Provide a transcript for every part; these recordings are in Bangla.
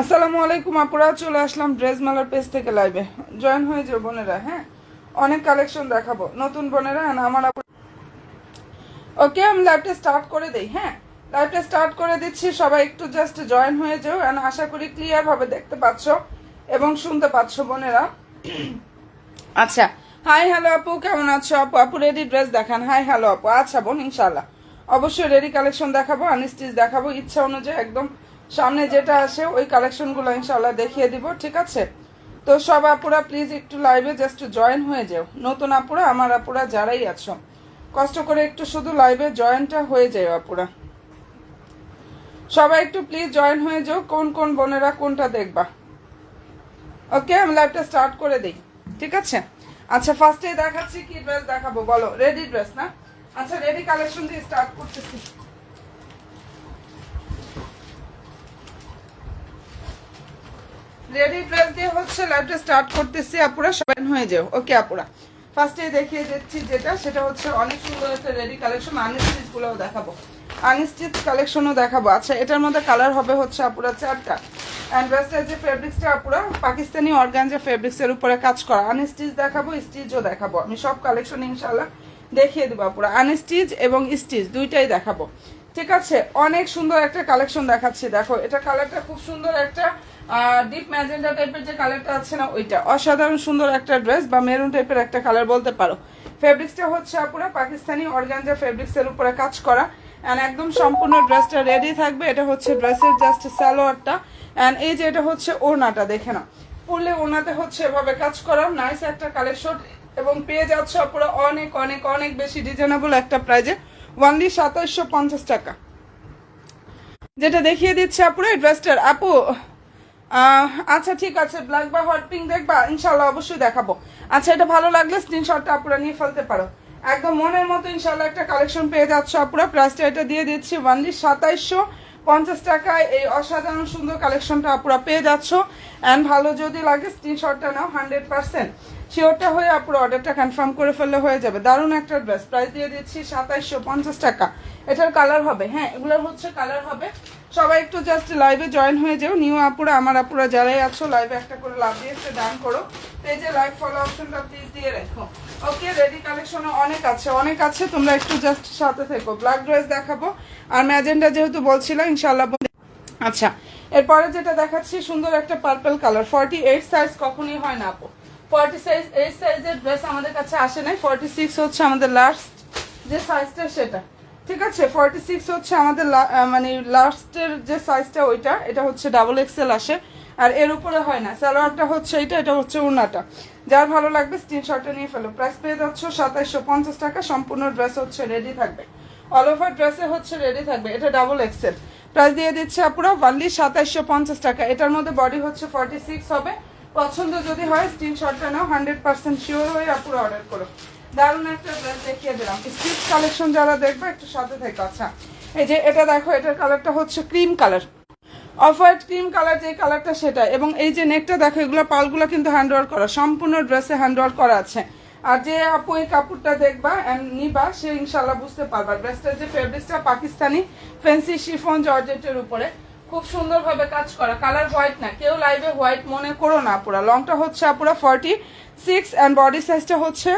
আসসালামু আলাইকুম আপুরা, চলে আসলাম ড্রেস মেলার পেজ থেকে লাইভে জয়েন হয়ে যাও বোনেরা। হ্যাঁ, অনেক কালেকশন দেখাবো নতুন বোনেরা। আমার ওকে, আমি লাইভটা স্টার্ট করে দেই। হ্যাঁ, লাইভটা স্টার্ট করে দিচ্ছি, সবাই একটু জাস্ট জয়েন হয়ে যাও। আশা করি ক্লিয়ার ভাবে দেখতে পাচ্ছ এবং শুনতে পাচ্ছ বোনেরা। আচ্ছা, হাই হ্যালো আপু, কেমন আছো আপু? আপু রেডি ড্রেস দেখান। হাই হ্যালো আপু। আচ্ছা বোন, ইনশাল্লাহ অবশ্যই রেডি কালেকশন দেখাবো, আনস্টিচ দেখাবো, ইচ্ছা অনুযায়ী একদম সামনে যেটা আসে ওই কালেকশনগুলো ইনশাল্লাহ দেখিয়ে দিব। ঠিক আছে, তো সব আপুরা প্লিজ একটু লাইভে জাস্ট জয়েন হয়ে যাও। নতুন আপুরা, আমার আপুরা যারাই আছো, কষ্ট করে একটু শুধু লাইভে জয়েনটা হয়ে যাও আপুরা। সবাই একটু প্লিজ জয়েন হয়ে যাও। কোন কোন বোনেরা কোনটা দেখবা? ওকে, আমি লাইভটা স্টার্ট করে দিই। ঠিক আছে, আচ্ছা ফার্স্টে দেখাচ্ছি কি ড্রেস দেখাবো বলো? রেডি ড্রেস না? আচ্ছা, রেডি কালেকশন দিয়ে স্টার্ট করতেছি। রেডি ড্রেস দিয়ে হচ্ছে লাইভটা স্টার্ট করতেছি, আপুরা সবাই হয়ে যাও। ওকে আপুরা, ফার্স্টে দেখিয়ে দিচ্ছি যেটা, সেটা হচ্ছে অনেক সুন্দর একটা রেডি কালেকশন। আনস্টিচ গুলোও দেখাবো, আনস্টিচ কালেকশনও দেখাবো। আচ্ছা, এটার মধ্যে কালার হবে হচ্ছে আপুরা 4টা। অ্যান্ড ড্রেসটার যে ফেব্রিক্সটা আপুরা পাকিস্তানি অর্গানজা ফেব্রিক্সের উপরে কাজ করা। আনস্টিচ দেখাবো, স্টিচও দেখাবো। আমি সব কালেকশন ইনশাল্লাহ দেখিয়ে দেবো আপুরা, আনস্টিচ এবং স্টিচ দুইটাই দেখাবো। ঠিক আছে, অনেক সুন্দর একটা কালেকশন দেখাচ্ছি। দেখো, এটা কালারটা খুব সুন্দর একটা ডিপ ম্যাজেন্ডা টাইপের যে কালারটা আছে না, ওইটা অসাধারণ সুন্দর একটা ড্রেস, বা মেরুন টাইপের একটা কালার বলতে পারো। ফেব্রিক্সটা হচ্ছে আপুরা পাকিস্তানি অর্গানজা ফেব্রিক্সের উপরে কাজ করা। অ্যান্ড একদম সম্পূর্ণ ড্রেসটা রেডি থাকবে। এটা হচ্ছে ড্রেসের জাস্ট সালোয়ারটা। অ্যান্ড এই যে এটা হচ্ছে ওড়নাটা, দেখে না পরলে ওড়নাতে হচ্ছে এভাবে কাজ করা। নাইস একটা কালেকশন এবং পেয়ে যাচ্ছে আপুরা অনেক অনেক অনেক বেশি রিজনেবল একটা প্রাইজে, ওনলি 2750 টাকা। যেটা দেখিয়ে দিচ্ছে আপুরা এই ড্রেসটার। আপু আচ্ছা ঠিক আছে, ব্ল্যাক বা হট পিঙ্ক দেখবা? ইনশাল্লাহ অবশ্যই দেখাবো। আচ্ছা, এটা ভালো লাগলে স্ক্রিনশটটা আপুরা নিয়ে ফেলতে পারো। একদম মনের মতো ইনশাল্লাহ একটা কালেকশন পেয়ে যাচ্ছ আপুরা। প্রাইসটা এটা দিয়ে দিচ্ছি ওনলি 2750 টাকায়। এই অসাধারণ সুন্দর কালেকশনটা আপুরা পেয়ে যাচ্ছ। অ্যান্ড ভালো যদি লাগে স্ক্রিনশটটা নাও, 100% শিওরটা হয়ে আপুরা অর্ডারটা কনফার্ম করে ফেললে হয়ে যাবে। দারুণ একটা ড্রেস, প্রাইস দিয়ে দিচ্ছি 2750 টাকা। এটার কালার হবে, হ্যাঁ এগুলোর হচ্ছে কালার হবে। সবাই একটু জাস্ট লাইভে জয়েন হয়ে যাও। নিউ আপুরা, আমার আপুরা যারাই আছো লাইভে একটা করে লাভ দিয়ে একটা ডান করো। পেজে লাইভ ফলো অপশনটা প্লিজ দিয়ে রাখো। ওকে, রেডি কালেকশনে অনেক আছে অনেক আছে, তোমরা একটু জাস্ট সাথে থেকো। ব্ল্যাক ড্রেস দেখাবো আর ম্যাজেন্ডা যেহেতু বলছিলাম ইনশাল্লাহ। আচ্ছা, এরপরে যেটা দেখাচ্ছি সুন্দর একটা পার্পল কালার। 48 সাইজ কখনই হয় না আপু। 48 সাইজের ড্রেস আমাদের কাছে আসে নাই। 46 হচ্ছে আমাদের লাস্ট যে সাইজটা সেটা। ঠিক আছে, 46 হচ্ছে আমাদের মানে লাস্টের যে সাইজটা ওইটা। এটা হচ্ছে ডাবল এক্সেল আসে আর এর উপরে হয় না। সালোয়ারটা হচ্ছে এটা হচ্ছে ওড়নাটা। যার ভালো লাগবে স্ক্রিনশটটা নিয়ে ফেলো। প্রাইস পেয়ে যাচ্ছ 2750 টাকা। সম্পূর্ণ ড্রেস হচ্ছে রেডি থাকবে, অল ওভার ড্রেসে হচ্ছে রেডি থাকবে। এটা ডাবল এক্সেল। প্রাইস দিয়ে দিচ্ছে আপুরা ওনলি 2750 টাকা। এটার মধ্যে বডি হচ্ছে 46 হবে। পছন্দ যদি হয় স্ক্রিনশটটা নাও, 100% শিওর হয়ে আপুরা অর্ডার করো। দারুণ একটা ড্রেস দেখিয়ে দিলাম। স্টিচ কালেকশন যারা দেখবে একটু সাথে থেকে। আচ্ছা, এই যে এটা দেখো, এটার কালারটা হচ্ছে cream colour, off white cream colour যে কালারটা সেটা। এবং এই যে নেকটা দেখো, এগুলো পালগুলো কিন্তু হ্যান্ডওয়ার্ক করা, সম্পূর্ণ ড্রেসে হ্যান্ডওয়ার্ক করা আছে। আর যে আপু এই কাপড়টা দেখবা নিবা, সে ইনশাল্লাহ বুঝতে পারবা ড্রেসটার যে ফেব্রিক্সটা পাকিস্তানি ফ্যান্সি শিফন জর্জেটের উপরে খুব সুন্দরভাবে কাজ করা। কালার হোয়াইট না, কেউ লাইভে হোয়াইট মনে করো না আপুরা। লংটা হচ্ছে আপুরা 46 অ্যান্ড বডি সাইজটা হচ্ছে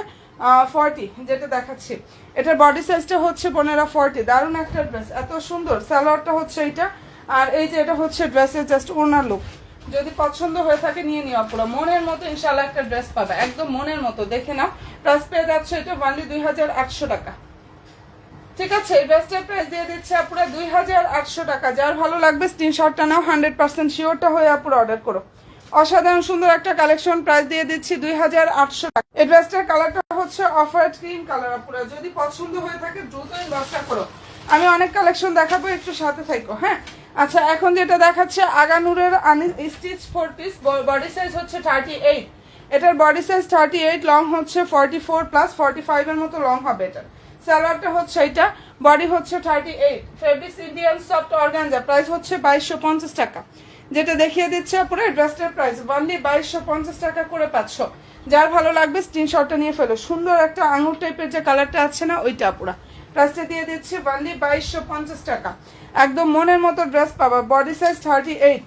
40 যেটা দেখাচ্ছি। এটার বডি সাইজটা হচ্ছে 15-40। দারুণ একটা ড্রেস, এত সুন্দর। সালোয়ারটা হচ্ছে এইটা। আর এই যে এটা হচ্ছে ড্রেসের জাস্ট ওনার লুক। যদি পছন্দ হয়ে থাকে নিয়ে নিও আপুরা, মনের মতো ইনশাল্লাহ একটা ড্রেস পাবে, একদম মনের মতো। দেখে নাও, প্রাইস পেয়ে যাচ্ছে এটা ওনলি 2800 টাকা। ঠিক আছে, এই ড্রেসটার প্রাইস দিয়ে দিচ্ছে আপুরা 2800 টাকা। যার ভালো লাগবে স্ক্রিনশটটা নাও, 100% শিওরটা হয়ে আপুরা অর্ডার করো। অসাধারণ সুন্দর একটা কালেকশন, প্রাইস দিয়ে দিচ্ছি 2800 টাকা। এই ড্রেসটার কালারটা হচ্ছে অফ হোয়াইট ক্রিম কালার। আপুরা যদি পছন্দ হয়ে থাকে দ্রুত ইনবক্সটা করো। আমি অনেক কালেকশন দেখাবো, একটু সাথে থাকো। হ্যাঁ, আচ্ছা এখন যেটা দেখাচ্ছে আগানুরের স্টিচ 4 পিস, বডি সাইজ হচ্ছে 38। এটার বডি সাইজ 38, লং হচ্ছে 44 + 45 এর মতো লং হবে এটার। সালোয়ারটা হচ্ছে এটা, বডি হচ্ছে 38। Fabrics Indian soft organza. Price হচ্ছে 2250 টাকা। যেটা দেখিয়ে দিচ্ছে পুরো ড্রেসটার প্রাইস অনলি 2250 টাকা করে পাচ্ছ। যার ভালো লাগবে স্ক্রিনশটটা নিয়ে ফেলো। সুন্দর একটা আঙুর টাইপের যে কালারটা আছে না, ওইটা পুরা প্রাইসটা দিয়ে দিচ্ছি অনলি 2250 টাকা। একদম মনের মতো ড্রেস পাবা। Body size 38।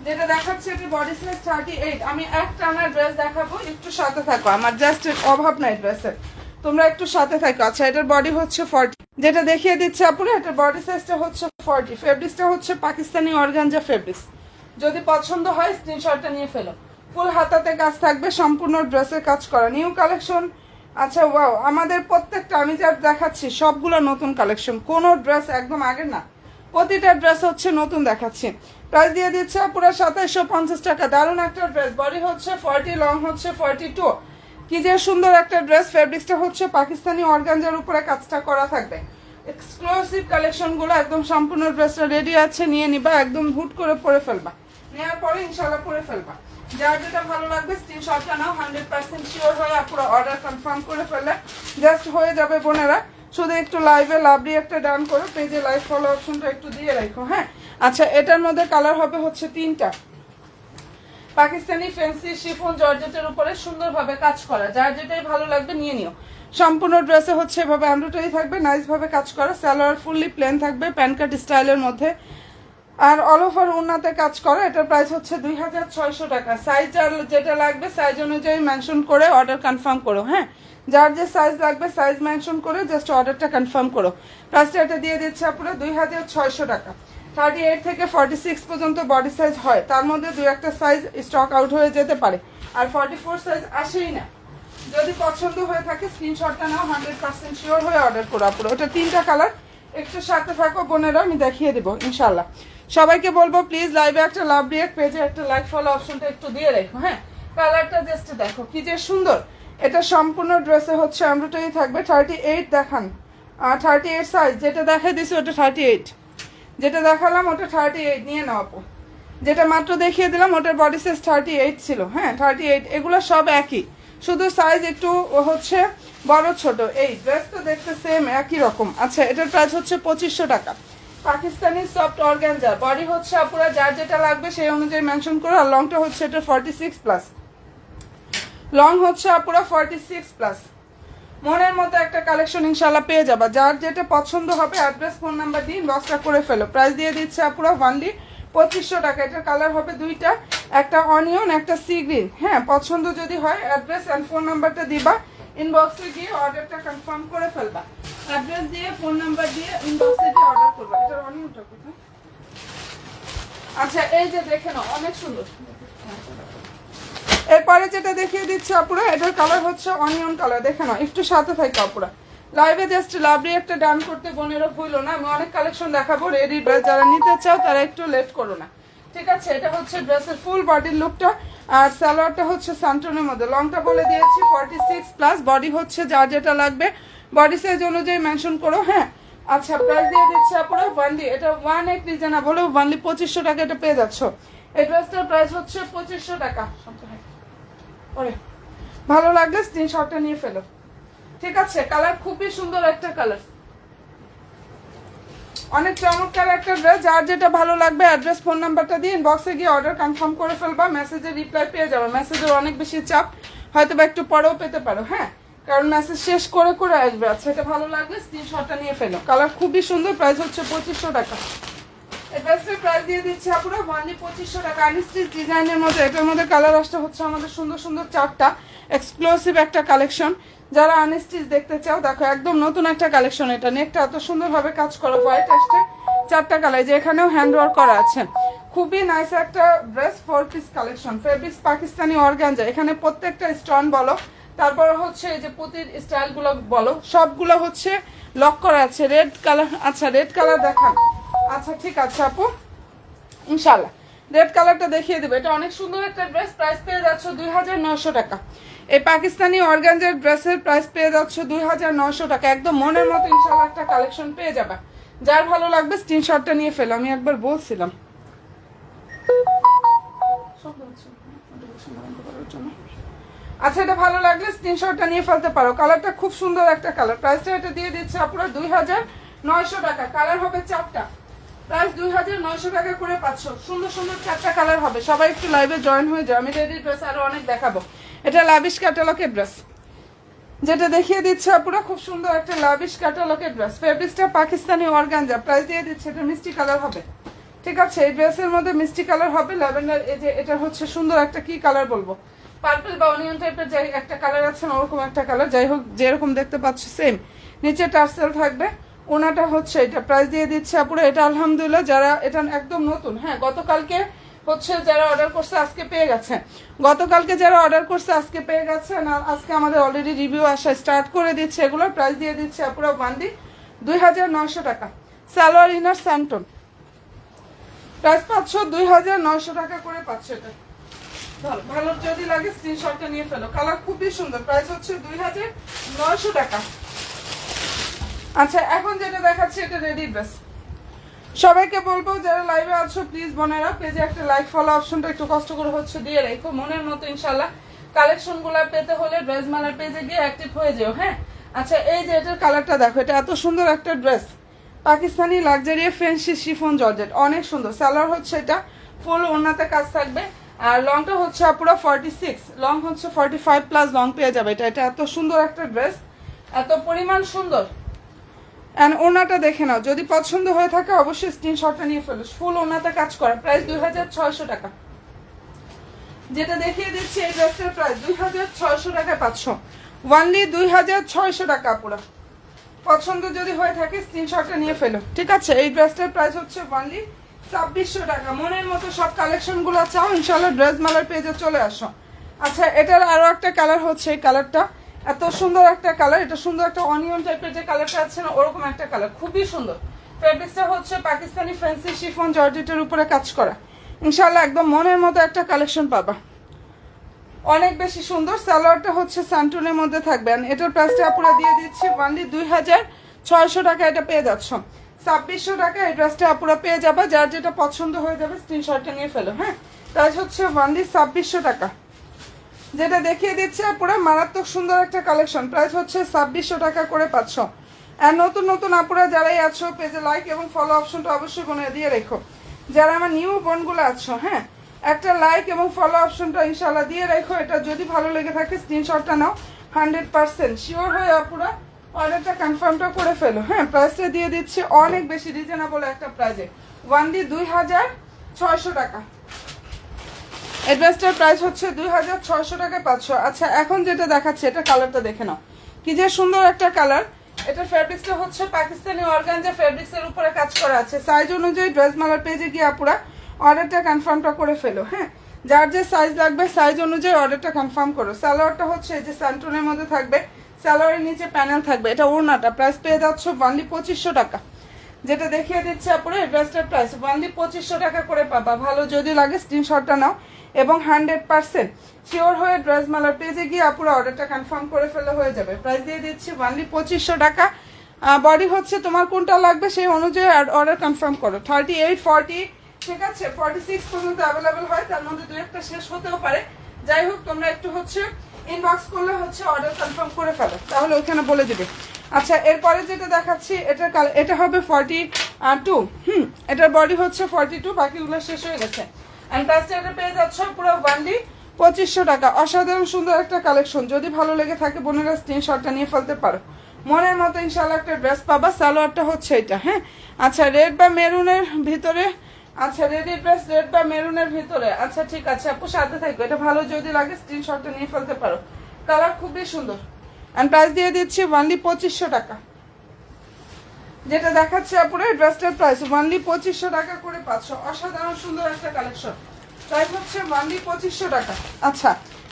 যেটা দেখাচ্ছে এটা বডি সাইজ 38। আমি এক টানার ড্রেস দেখাবো, একটু সাথে থাকো, আমার জাস্ট অভাব নাই ড্রেসের, তোমরা একটু সাথে থাকো। আচ্ছা এটার বডি হচ্ছে 40, যেটা দেখিয়ে দিচ্ছে আপুরা এটার বডি সাইজটা হচ্ছে 40। ফেব্রিক্সটা হচ্ছে পাকিস্তানি অর্গানজা ফেব্রিক্স। যদি পছন্দ হয় স্ক্রিনশটটা নিয়ে ফেলো। ফুল হাতাতে কাজ থাকবে, সম্পূর্ণ ড্রেসের কাজ করা, নিউ কালেকশন। আচ্ছা ওয়াও, আমাদের প্রত্যেকটা আমি যা দেখাচ্ছি সবগুলো নতুন কালেকশন, কোনো ড্রেস একদম আগের না, প্রতিটা ড্রেস হচ্ছে নতুন দেখাচ্ছি। প্রাইস দিয়ে দিচ্ছে পুরো 2750 টাকা। দারুণ একটা ড্রেস, বডি হচ্ছে 40, লং হচ্ছে 42। কি যে সুন্দর একটা ড্রেস। ফেব্রিক্সটা হচ্ছে পাকিস্তানি অর্গানজার উপরে কাজটা করা থাকবে। এক্সক্লুসিভ কালেকশনগুলো একদম সম্পূর্ণ ড্রেসটা রেডি আছে, নিয়ে নিবা, একদম হুট করে পরে ফেলবা, নেওয়ার পরে ইনশাল্লাহ পরে ফেলবা। যার যেটা ভালো লাগবে স্ক্রিনশটটা নাও, 100% শিওর হয়ে পুরো অর্ডার কনফার্ম করে ফেললে জাস্ট হয়ে যাবে বোনেরা। শুধু একটু লাইভে লাভলি একটা ডান করো, পেজে লাইভ ফলো অপশনটা একটু দিয়ে রাখো। হ্যাঁ আচ্ছা, এটার মধ্যে কালার হবে হচ্ছে 3টা। পাকিস্তানি ফ্যান্সি শিফন জর্জেটের উপরে সুন্দরভাবে কাজ করা, যার যেটাই ভালো লাগবে নিয়ে নিও। সম্পূর্ণ ড্রেসে হচ্ছে এভাবে এমব্রয়ডারি থাকবে, নাইস ভাবে কাজ করা। সালোয়ার ফুললি প্লেন থাকবে প্যান্টকাট স্টাইলের মধ্যে, আর অল ওভার ওড়নাতে কাজ করা। এটার প্রাইস হচ্ছে 2600 টাকা। সাইজ যেটা লাগবে সাইজ অনুযায়ী মেনশন করে অর্ডার কনফার্ম করো। হ্যাঁ, যার যে সাইজ লাগবে সাইজ মেনশন করে জাস্ট অর্ডারটা কনফার্ম করো। প্রাইসটা এটা দিয়ে দিচ্ছে আপনারা 2600 টাকা। 38 থেকে 46 পর্যন্ত বডি সাইজ হয়, তার মধ্যে 2-1টা সাইজ স্টক আউট হয়ে যেতে পারে, আর 44 সাইজ আসেই না। যদি পছন্দ হয়ে থাকে স্ক্রিনশটটা নাও, 100% শিওর হয়ে অর্ডার করো আপুরো। ওটা 3টা কালার, একটু সাথে থাকো বোনেরা, আমি দেখিয়ে দেবো ইনশাল্লাহ। সবাইকে বলবো প্লিজ লাইভে একটা লাভ রিয়েক্ট, পেজে একটা লাইক ফলো অপশনটা একটু দিয়ে রেখো। হ্যাঁ, কালারটা জাস্ট দেখো কি যে সুন্দর। এটা সম্পূর্ণ ড্রেসে হচ্ছে এমব্রয়ডারি থাকবে। 38 দেখান, 38 সাইজ যেটা দেখাই দিছি ওটা 38, যেটা দেখালাম ওটা 38 নিয়ে নাও আপু। যেটা মাত্র দেখিয়ে দিলাম ওটার বডি সাইজ 38 ছিল। হ্যাঁ 38, এগুলো সব একই, শুধু সাইজ একটু হচ্ছে বড় ছোট। এই ড্রেস তো দেখতে সেম একই রকম। আচ্ছা এটার প্রাইস হচ্ছে 2500 টাকা। পাকিস্তানি সফট অর্গানজা, বডি হচ্ছে আপুরা যার যেটা লাগবে সেই অনুযায়ী মেনশন করো। আর লংটা হচ্ছে এটা 46+, লং হচ্ছে আপুরা 46+। মনের মতো একটা কালেকশন ইনশাল্লাহ পেয়ে যাবা। যার যেটা পছন্দ হবে অ্যাড্রেস ফোন নাম্বার দিয়ে ইনবক্সটা করে ফেলো। প্রাইস দিয়ে দিচ্ছে আপুরা অনলি 2500 টাকা। এটার কালার হবে 2টা, একটা অনিয়ন একটা সি গ্রিন। হ্যাঁ, পছন্দ যদি হয় অ্যাড্রেস অ্যান্ড ফোন নাম্বারটা দিবা, ইনবক্সে গিয়ে অর্ডারটা কনফার্ম করে ফেলবা। অ্যাড্রেস দিয়ে ফোন নাম্বার দিয়ে ইনবক্সে গিয়ে অর্ডার করবা। এটার অনিয়নটা কোথায়? আচ্ছা এই যে দেখে নাও, অনেক সুন্দর। এরপরে যেটা দেখিয়ে দিচ্ছে আপুরা, এটার কালার হচ্ছে অনিয়ন কালার, দেখে নাও, একটু সাথে থাকে আপুরা। লাইভে জাস্ট লাভলি একটা ডান করতে বোনেরা ভুলো না, আমি অনেক কালেকশন দেখাবো। রেডি ড্রেস যারা নিতে চাও তারা একটু লেট করো না, ঠিক আছে? এটা হচ্ছে ড্রেসের ফুল বডির লুকটা, আর সালোয়ারটা হচ্ছে সান্টনের মধ্যে। লংটা বলে দিয়েছি 46+, বডি হচ্ছে যার যেটা লাগবে বডি সাইজ অনুযায়ী মেনশন করো। হ্যাঁ আচ্ছা, প্রাইস দিয়ে দিচ্ছে আপুরা ওয়ানলি, এটা 18 রিজনেবল, ওয়ানলি 2500 টাকা এটা পেয়ে যাচ্ছ। এই ড্রেসটার প্রাইস হচ্ছে 2500 টাকা। ওরে ভালো লাগলে স্ক্রিনশটটা নিয়ে ফেলো, ঠিক আছে? কালার খুবই সুন্দর একটা কালার, অনেক চমৎকার একটা ড্রেস। যার যেটা ভালো লাগবে অ্যাড্রেস ফোন নাম্বারটা দিয়ে ইনবক্সে গিয়ে অর্ডার কনফার্ম করে ফেলবা। মেসেজে রিপ্লাই পেয়ে যাবে, মেসেজের অনেক বেশি চাপ, হয়তো বা একটু পরেও পেতে পারো। হ্যাঁ, কারণ মেসেজ শেষ করে করে আসবে। আচ্ছা, এটা ভালো লাগলে স্ক্রিনশটটা নিয়ে ফেলো। কালার খুবই সুন্দর, প্রাইস হচ্ছে 2500 টাকা। এই ড্রেসটার প্রাইস দিয়ে দিচ্ছে আপুরা অনলি 2500 টাকা। আনস্টিচ ডিজাইনের মধ্যে এটার মধ্যে কালার আসতে হচ্ছে আমাদের সুন্দর সুন্দর 4টা, এক্সক্লুসিভ একটা কালেকশন। যারা আনস্টিচ দেখতে চাও দেখো, একদম নতুন একটা কালেকশন। এটা নেকটা এত সুন্দরভাবে কাজ করা, হোয়াইট আসছে 4টা কালার, যে এখানেও হ্যান্ড ওয়ার্ক করা আছে। খুবই নাইস একটা dress, 4 piece collection. Fabrics Pakistani organza, এখানে প্রত্যেকটা স্টোন বলো, তারপর হচ্ছে এই যে পুতির স্টাইলগুলো বলো, সবগুলো হচ্ছে লক করা আছে। রেড কালার, আচ্ছা রেড কালার দেখান। আচ্ছা ঠিক আছে আপু, ইনশাল্লাহ রেড কালারটা দেখিয়ে দেবো। এটা অনেক সুন্দর একটা ড্রেস, প্রাইস পেয়ে যাচ্ছ 2900 টাকা। এই পাকিস্তানি অর্গানজার ড্রেসের প্রাইস পেয়ে যাচ্ছ 2900 টাকা। একদম মনের মতো ইনশাল্লাহ একটা কালেকশন পেয়ে যাবে। যার ভালো লাগবে স্ক্রিনশটটা নিয়ে ফেলো। আমি একবার বলছিলাম আচ্ছা, এটা ভালো লাগলে স্ক্রিনশটটা নিয়ে ফেলতে পারো। কালারটা খুব সুন্দর একটা কালার। প্রাইসটা এটা দিয়ে দিচ্ছে আপনারা 2900 টাকা। কালার হবে 4টা, প্রাইস 2900 টাকা করে পাচ্ছ। সুন্দর সুন্দর 4টা কালার হবে। সবাই একটু লাইভে জয়েন হয়ে যাও, আমি রেডি ড্রেস আরো অনেক দেখাবো। এটা লাভিশ ক্যাটালগের ড্রেস, যেটা দেখিয়ে দিচ্ছে আপুরা খুব সুন্দর একটা লাভিশ ক্যাটালগের ড্রেস। ফেব্রিক্সটা পাকিস্তানি অর্গানজা, প্রাইস দিয়ে দিচ্ছে এটা মিষ্টি কালার হবে। ঠিক আছে, এই ড্রেসের মধ্যে মিষ্টি কালার হবে ল্যাভেন্ডার, এই যে এটা হচ্ছে সুন্দর একটা কি কালার বলবো, পার্পল বা অনিয়ন টাইপের যাই একটা কালার আছে না, ওরকম একটা কালার, যাই হোক যেরকম দেখতে পাচ্ছ সেম। নিচে টার্সেল থাকবে, ওনাটা হচ্ছে এটা প্রাইস দিয়ে দিচ্ছে আপুরা। এটা আলহামদুলিল্লাহ যারা এটা একদম নতুন, হ্যাঁ গতকালকে হচ্ছে যারা অর্ডার করছে আজকে পেয়ে গেছে, গতকালকে যারা অর্ডার করছে আজকে পেয়ে গেছে না, আজকে আমাদের অলরেডি রিভিউ আসা স্টার্ট করে দিচ্ছে। এগুলোর প্রাইস দিয়ে দিচ্ছে আপুরা বান্ডি 2900 টাকা। সালোয়ার ইনার স্যান্টন প্রাইস পাচ্ছ 2900 টাকা করে পাচ্ছ। এটা ভালো যদি লাগে স্ক্রিনশটটা নিয়ে ফেলো, কালার খুবই সুন্দর, প্রাইস হচ্ছে 2900 টাকা। আচ্ছা এখন যেটা দেখাচ্ছি এটা রেডি ড্রেস। সবাইকে বলবো যারা লাইভে আছো প্লিজ বোনেরা পেজে একটা লাইক ফলো অপশনটা একটু কষ্ট করে হচ্ছে দিয়ে রেখো, মনের মতো ইনশাল্লাহ কালেকশনগুলো পেতে হলে ড্রেস মালার পেজে গিয়ে অ্যাক্টিভ হয়ে যেও। হ্যাঁ আচ্ছা এই যে এটার কালারটা দেখো, এটা এত সুন্দর একটা dress, Pakistani luxury fancy chiffon georgette, অনেক সুন্দর। সালোয়ার হচ্ছে এটা ফুল ওড়নাতে কাজ থাকবে, আর লংটা হচ্ছে পুরো 46, লং হচ্ছে 45 প্লাস লং পেয়ে যাবে। এটা এটা এত সুন্দর একটা ড্রেস, এত পরিমাণ সুন্দর। অ্যান্ড ওনাটা দেখে নাও, যদি পছন্দ হয়ে থাকে অবশ্যই স্ক্রিনশটটা নিয়ে ফেলো। ফুল ওনাতে কাজ করা, প্রাইস 2600 টাকা। যেটা দেখিয়ে দিচ্ছি এই ড্রেসটার প্রাইস 2600 টাকায় পাচ্ছ, ওয়ানলি 2600 টাকা পুরো। পছন্দ যদি হয়ে থাকে স্ক্রিনশটটা নিয়ে ফেলো, ঠিক আছে। এই ড্রেসটার প্রাইস হচ্ছে ওয়ানলি 2600 টাকা। মনের মতো সব কালেকশনগুলো চাও ইনশাল্লাহ ড্রেস মালার পেজে চলে আসো। আচ্ছা এটার আরও একটা কালার হচ্ছে, এই কালারটা এত সুন্দর একটা কালার, এটা সুন্দর একটা অনিয়ন টাইপের যে কালারটা আছে না ওরকম একটা কালার, খুবই সুন্দর। ফেব্রিক্সটা হচ্ছে পাকিস্তানি ফ্যান্সি শিফন জর্জেটের উপরে কাজ করা, ইনশাল্লাহ একদম মনের মতো একটা কালেকশন পাবা, অনেক বেশি সুন্দর। সালোয়ারটা হচ্ছে স্যান্টুনের মধ্যে থাকবে। এটার প্রাইসটা আপুরা দিয়ে দিচ্ছি ওয়ানলি 2600 টাকা। এটা পেয়ে যাচ্ছ 2600 টাকা। এই ড্রেসটা আপুরা পেয়ে যাবে, যার যেটা পছন্দ হয়ে যাবে স্ক্রিনশটটা নিয়ে ফেলো। হ্যাঁ প্রাইস হচ্ছে ওয়ানলি 2600 টাকা। যেটা দেখিয়ে দিচ্ছে আপুরা মারাত্মক সুন্দর একটা কালেকশন, প্রাইস হচ্ছে 2600 টাকা করে পাচ্ছ। আর নতুন নতুন আপুরা যারাই আছো পেজে লাইক এবং ফলো অপশনটা অবশ্যই বনে দিয়ে রেখো। যারা আমার নিউ বোনগুলো আছো হ্যাঁ একটা লাইক এবং ফলো অপশনটা ইনশাল্লাহ দিয়ে রেখো। এটা যদি ভালো লেগে থাকে স্ক্রিনশটটা নাও, 100% শিওর হয়ে আপুরা অর্ডারটা কনফার্মটা করে ফেলো। হ্যাঁ প্রাইসটা দিয়ে দিচ্ছি অনেক বেশি রিজনেবল একটা প্রাইজে, ওয়ানলি 2600 টাকা। এই ড্রেসটার প্রাইস হচ্ছে 2600 টাকায় পাচ্ছ। আচ্ছা এখন যেটা দেখাচ্ছে এটা কালারটা দেখে নাও, কি যে সুন্দর একটা কালার। এটা ফেব্রিক্সটা হচ্ছে পাকিস্তানি অর্গানজা ফেব্রিক্সের উপরে কাজ করা আছে। সাইজ অনুযায়ী ড্রেস মালার পেজে গিয়ে আপুরা অর্ডারটা কনফার্মটা করে ফেলো। হ্যাঁ যার যে সাইজ লাগবে সাইজ অনুযায়ী অর্ডারটা কনফার্ম করো। সালোয়ারটা হচ্ছে এই যে স্যান্টনের মধ্যে থাকবে, সালোয়ারের নিচে প্যানেল থাকবে। এটা ওড়নাটা প্রাইস পেয়ে যাচ্ছ ওয়ানলি 2500 টাকা। যেটা দেখিয়ে দিচ্ছে আপুরা এই ড্রেসটার প্রাইস ওয়ানলি 2500 টাকা করে পাবা। ভালো যদি লাগে স্ক্রিনশটটা নাও এবং 100% শিওর হয়ে ড্রেস মালার পেজে গিয়ে আপুরা অর্ডারটা কনফার্ম করে ফেলে হয়ে যাবে। প্রাইস দিয়ে দিচ্ছি ওয়ানলি 2500 টাকা। বডি হচ্ছে তোমার কোনটা লাগবে সেই অনুযায়ী অর্ডার কনফার্ম করো। 38, 40 ঠিক আছে 46 পর্যন্ত অ্যাভেলেবেল হয়, তার মধ্যে দু একটা শেষ হতেও পারে। যাই হোক তোমরা একটু হচ্ছে ইনবক্স করলে হচ্ছে অর্ডার কনফার্ম করে ফেলো, তাহলে ওইখানে বলে দিবে। আচ্ছা এরপরে যেটা দেখাচ্ছি এটা হবে 42। এটার বডি হচ্ছে 42, বাকিগুলো শেষ হয়ে গেছে। অ্যান্ড প্রাইসটা এটা পেয়ে যাচ্ছ পুরো ওয়ানলি 2500 টাকা। অসাধারণ সুন্দর একটা কালেকশন, যদি ভালো লেগে থাকে বোনেরা স্ক্রিনশটটা নিয়ে ফেলতে পারো। মনের মতো ইনশাল্লাহ একটা ড্রেস পাবা। সালোয়ারটা হচ্ছে এটা। হ্যাঁ আচ্ছা রেড বা মেরুনের ভিতরে, আচ্ছা রেডি ড্রেস রেড বা মেরুনের ভিতরে। আচ্ছা ঠিক আছে আপু সাথে থাকবে, এটা ভালো যদি লাগে স্ক্রিনশটটা নিয়ে ফেলতে পারো, কালার খুবই সুন্দর। অ্যান্ড প্রাইস দিয়ে দিচ্ছি ওয়ানলি 2500 টাকা। যেটা দেখাচ্ছে আপুরা ড্রেসটার প্রাইস ওয়ানলি 2500 টাকা করে পাচ্ছ। অসাধারণ সুন্দর একটা কালেকশন, প্রাইস হচ্ছে ওয়ানলি 2500 টাকা। আচ্ছা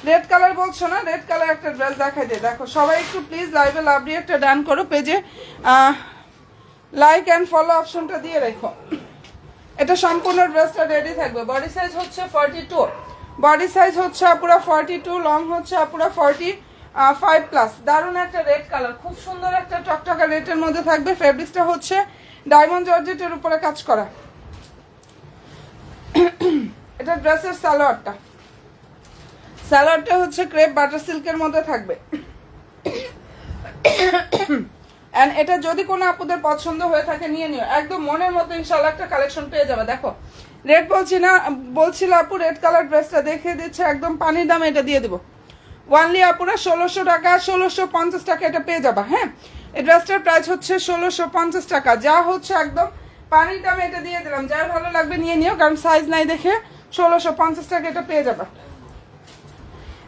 রেড কালার বলছো না, রেড কালার একটা ড্রেস দেখাই দিয়ে দেখো। সবাই একটু প্লিজ লাইভে লাভলি একটা ডান করো, পেজে লাইক অ্যান্ড ফলো অপশনটা দিয়ে রেখো। এটা সম্পূর্ণ ড্রেসটা রেডি থাকবে। বডি সাইজ হচ্ছে 42, বডি সাইজ হচ্ছে পুরো 42, লং হচ্ছে পুরো 45 প্লাস। দারুণ একটা রেড কালার, খুব সুন্দর একটা টকটকা রেডের মধ্যে থাকবে। ফেব্রিক্সটা হচ্ছে ডায়মন্ড জর্জেটের উপরে কাজ করা। এটা ড্রেসের সালোয়ারটা, সালোয়ারটা হচ্ছে ক্রেপ বাটার সিল্কের মধ্যে থাকবে। এন্ড এটা যদি কোনো আপুদের পছন্দ হয়ে থাকে নিয়ে নিও, একদম মনের মতো ইনশাআল্লাহ একটা কালেকশন পেয়ে যাবে। দেখো রেড বলছিল আপু রেড কালার ড্রেসটা দেখিয়ে দিচ্ছে, একদম পানির দামে এটা দিয়ে দিব। ওয়ানলি আপুরা 1600 টাকা, 1650 টাকা এটা পেয়ে যাবা। হ্যাঁ এই ড্রেসটার প্রাইস হচ্ছে 1650 টাকা, যা হচ্ছে একদম পানির দামে এটা দিয়ে দিলাম, যার ভালো লাগবে নিয়ে নিও, কারণ সাইজ নাই দেখে 1650 টাকা এটা পেয়ে যাবে।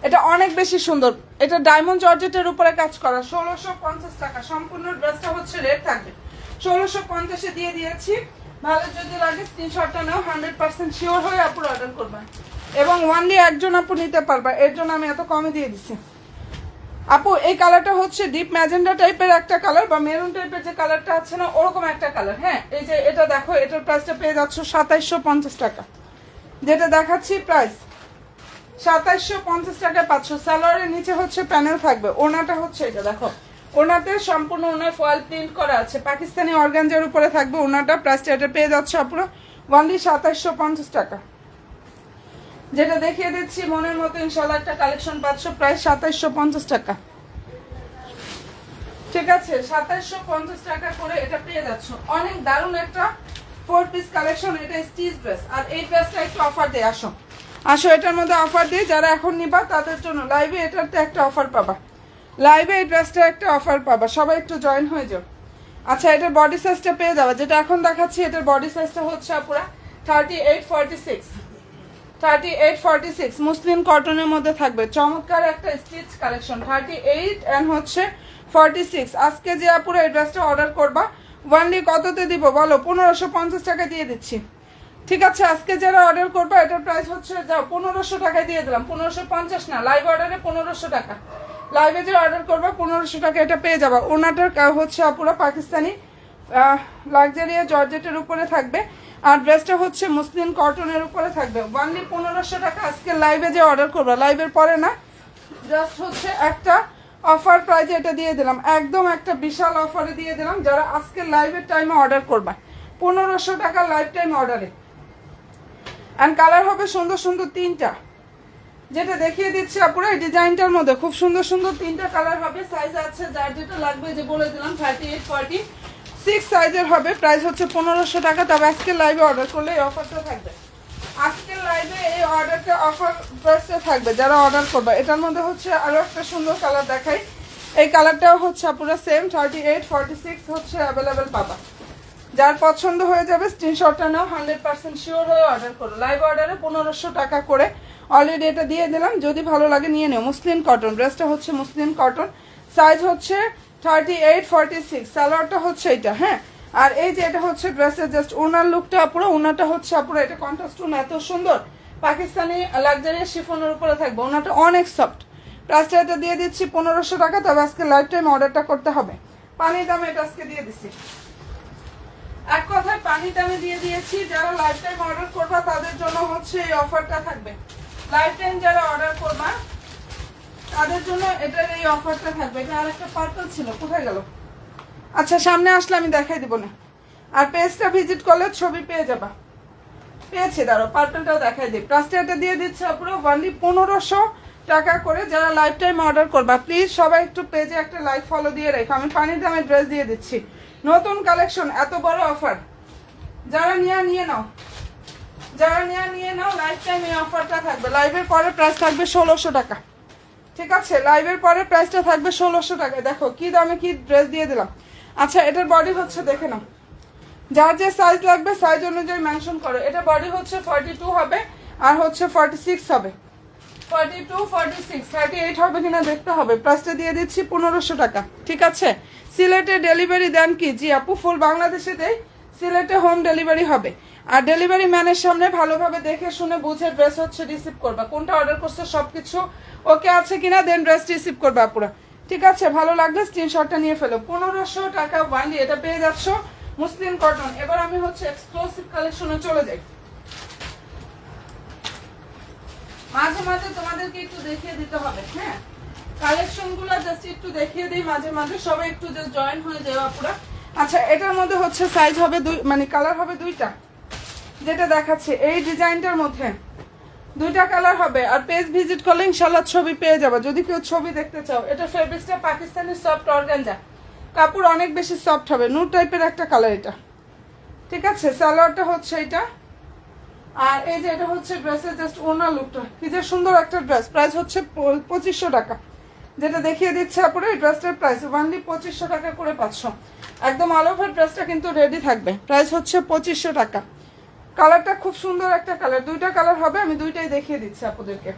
এটা অনেক বেশি সুন্দর, এটা ডায়মন্ড জর্জেটের উপরে কাজ করা, 1650 টাকা। সম্পূর্ণ ড্রেসটা হচ্ছে রেট থাকবে 1650-এ দিয়ে দিয়েছি। ভালো যদি লাগে স্ক্রিনশটটা নাও, 100% শিওর হয়ে আপু অর্ডার করবেন এবং ওয়ানলি একজন আপু নিতে পারবে, এর জন্য আমি এত কমে দিয়ে দিচ্ছি। আপু এই কালারটা হচ্ছে ডিপ ম্যাজেন্ডা টাইপের একটা কালার বা মেরুন টাইপের যে কালারটা আছে না, ওরকম একটা কালার। হ্যাঁ, এই যে এটা দেখো, এটার প্রাইসটা পেয়ে যাচ্ছ 2750 টাকা। যেটা দেখাচ্ছি প্রাইস 2750 টাকায় পাচ্ছ। সালোয়ারের নিচে হচ্ছে প্যানেল থাকবে, ওনাটা হচ্ছে এটা দেখো, ওনাতে সম্পূর্ণ ওনার ফয়েল প্রিন্ট করা আছে, পাকিস্তানি অর্গানজার উপরে থাকবে ওনাটা। প্রাইসটা এটা পেয়ে যাচ্ছে আপনারা ওনলি 2750 টাকা। যেটা দেখিয়ে দিচ্ছি মনের মতো ইনশাআল্লাহ একটা কালেকশন পাচ্ছ প্রাইস 2750 টাকা। ঠিক আছে, 2750 টাকা করে এটা পেয়ে যাচ্ছ। অনেক দারুণ একটা 4 পিস কালেকশন, এটা স্টিচ ড্রেস। আর এই ড্রেসটা একটু অফার দিয়ে আসো, এটার মধ্যে অফার দিই, যারা এখন নিবা তাদের জন্য লাইভে এটাতে একটা অফার পাবা, লাইভে এই ড্রেসটা একটা অফার পাবা, সবাই একটু জয়েন হয়ে যাও। আচ্ছা, এটার বডি সাইজটা পেয়ে যাবে, যেটা এখন দেখাচ্ছি এটার বডি সাইজটা হচ্ছে পুরো 38-46 মুসলিম কটনের মধ্যে থাকবে। চমৎকার একটা স্টিচ কালেকশন, 38 এন্ড হচ্ছে 46। আজকে যে আপুরা এই ড্রেসটা অর্ডার করবা ওয়ানলি কততে দিব বলো? 1550 টাকা দিয়ে দিচ্ছি। ঠিক আছে, আজকে যারা অর্ডার করবা এটার প্রাইস হচ্ছে যাও 1500 টাকায় দিয়ে দিলাম, 1550 না, লাইভ অর্ডারে 1500 টাকা। লাইভে যে অর্ডার করবা 1500 টাকা এটা পেয়ে যাবা। ওনাটার হচ্ছে পুরো পাকিস্তানি লাক্সারিয়া জর্জেটের উপরে থাকবে, আর ড্রেসটা হচ্ছে মুসলিম কটনের উপরে থাকবে। ওনলি 1500 টাকা। আজকে লাইভে যে অর্ডার করবা, লাইভের পরে না, জাস্ট হচ্ছে একটা অফার প্রাইজে এটা দিয়ে দিলাম, একদম একটা বিশাল অফারে দিয়ে দিলাম। যারা আজকে লাইভের টাইমে অর্ডার করবা 1500 টাকা লাইভ টাইম অর্ডারে। অ্যান্ড কালার হবে সুন্দর সুন্দর তিনটা, যেটা দেখিয়ে দিচ্ছি আপুরা এই ডিজাইনটার মধ্যে খুব সুন্দর সুন্দর তিনটা কালার হবে। সাইজ আছে যার যেটা লাগবে, যে বলে দিলাম 38-46 সাইজের হবে। প্রাইস হচ্ছে 1500 টাকা। তবে আজকে লাইভে অর্ডার করলে এই অফারটা থাকবে, আজকের লাইভে এই অর্ডারটা অফার প্রাইসটা থাকবে যারা অর্ডার করবে। এটার মধ্যে হচ্ছে আরো একটা সুন্দর কালার দেখাই, এই কালারটাও হচ্ছে পুরো সেম 38-46 হচ্ছে অ্যাভেলেবেল পাবা। যার পছন্দ হয়ে যাবে স্ক্রিনশটটা নাও, 100% শিওর হয়ে অর্ডার করো। লাইভ অর্ডারে 1500 টাকা করে অলরেডি এটা দিয়ে দিলাম, যদি ভালো লাগে নিয়ে নিও। মুসলিম কটন, ড্রেসটা হচ্ছে মুসলিম কটন, সাইজ হচ্ছে 38-46, সালোয়ারটা হচ্ছে এটা। হ্যাঁ, আর এই যে এটা হচ্ছে ড্রেসের জাস্ট ওনার লুকটা, পুরো ওনাটা হচ্ছে পুরো এটা কন্ট্রাস্ট ওনা, এত সুন্দর পাকিস্তানি লাক্সারি শিফনের উপরে থাকবে, ওনাটা অনেক সফট। প্রাইসটা এটা দিয়ে দিচ্ছি 1500 টাকা। তবে আজকে লাইফ টাইম অর্ডারটা করতে হবে। পানির দামে এটা আজকে দিয়ে দিচ্ছি, এক কথায় পানির দামে দিয়ে দিয়েছি। যারা লাইফ টাইম অর্ডার করবা তাদের জন্য হচ্ছে এই অফারটা থাকবে। লাইফ টাইম যারা অর্ডার করবা তাদের জন্য এটার এই অফারটা থাকবে। এটা আর একটা পার্পল ছিল, কোথায় গেল? আচ্ছা, সামনে আসলে আমি দেখাই দিব না। আর পেজটা ভিজিট করলে ছবি পেয়ে যাবা। পেয়েছি, দাঁড়ো পার্পলটাও দেখাই দিই। প্রাইসটা এটা দিয়ে দিচ্ছে পুরো ওনলি 1500 টাকা করে। যারা লাইফ টাইম অর্ডার করবা প্লিজ সবাই একটু পেজে একটা লাইক ফলো দিয়ে রেখো। আমি পানির দামে ড্রেস দিয়ে দিচ্ছি, নতুন কালেকশন, এত বড় অফার। যারা নিয়ে নাও, যারা নিয়ে নাও, লাইফ টাইম এই অফারটা থাকবে। লাইভের পরে প্রাইস থাকবে 1600 টাকা। ঠিক আছে, লাইভের পরে প্রাইসটা থাকবে 1600 টাকা। দেখো কি দামে কি ড্রেস দিয়ে দিলাম। আচ্ছা, এটার বডি হচ্ছে দেখে নাও, যার যে সাইজ লাগবে সাইজ অনুযায়ী মেনশন করো। এটা বডি হচ্ছে 42 হবে আর হচ্ছে 46 হবে, 42-46, 38 হবে কিনা দেখতে হবে। প্রাইসটা দিয়ে দিচ্ছি 1500 টাকা। ঠিক আছে, সিলেটে ডেলিভারি দেন কি? জি আপু, ফুল বাংলাদেশে দেই, সিলেটে হোম ডেলিভারি হবে। আর ডেলিভারি ম্যানের সামনে ভালোভাবে দেখে শুনে বুঝে ড্রেস হচ্ছে রিসিভ করবা, কোনটা অর্ডার করছে সবকিছু ওকে আছে কিনা, দেন ড্রেস রিসিভ করবা আপুরা। ঠিক আছে, ভালো লাগলে স্ক্রিনশটটা নিয়ে ফেলো। 1500 টাকা ওয়ানলি এটা পেয়ে যাচ্ছ মুসলিম কটন। এবার আমি হচ্ছে এক্সক্লুসিভ কালেকশনে চলে যাই। মাঝে মাঝে তোমাদেরকে একটু দেখিয়ে দিতে হবে, হ্যাঁ, কালেকশন গুলো জাস্ট একটু দেখিয়ে দিই মাঝে মাঝে, সবাই একটু জাস্ট জয়েন হয়ে যাওয়া পুরো। আচ্ছা, এটার মধ্যে হচ্ছে সাইজ হবে মানে কালার হবে দুইটা, যেটা দেখাচ্ছে এই ডিজাইনটার মধ্যে দুইটা কালার হবে। আর পেজ ভিজিট করলে ইনশাল্লাহ ছবি পেয়ে যাবে যদি কেউ ছবি দেখতে চাও। এটা ফেব্রিক্সটা পাকিস্তানি সফট অর্গানজা, কাপড় অনেক বেশি সফট হবে, নুড টাইপের একটা কালার এটা। ঠিক আছে, সালোয়ারটা হচ্ছে এটা, আর এই যে এটা হচ্ছে ড্রেসের জাস্ট ওনার লুকটা, কি যে সুন্দর একটা ড্রেস। প্রাইস হচ্ছে 2500 টাকা। যেটা দেখিয়ে দিচ্ছে আপুরা এই ড্রেসটার প্রাইস অনলি 2500 টাকা করে পাচ্ছ। একদম অল ওভার ড্রেসটা কিন্তু রেডি থাকবে। প্রাইস হচ্ছে 2500 টাকা। কালারটা খুব সুন্দর একটা কালার, দুইটা কালার হবে, আমি দুইটাই দেখিয়ে দিচ্ছি আপনাদেরকে।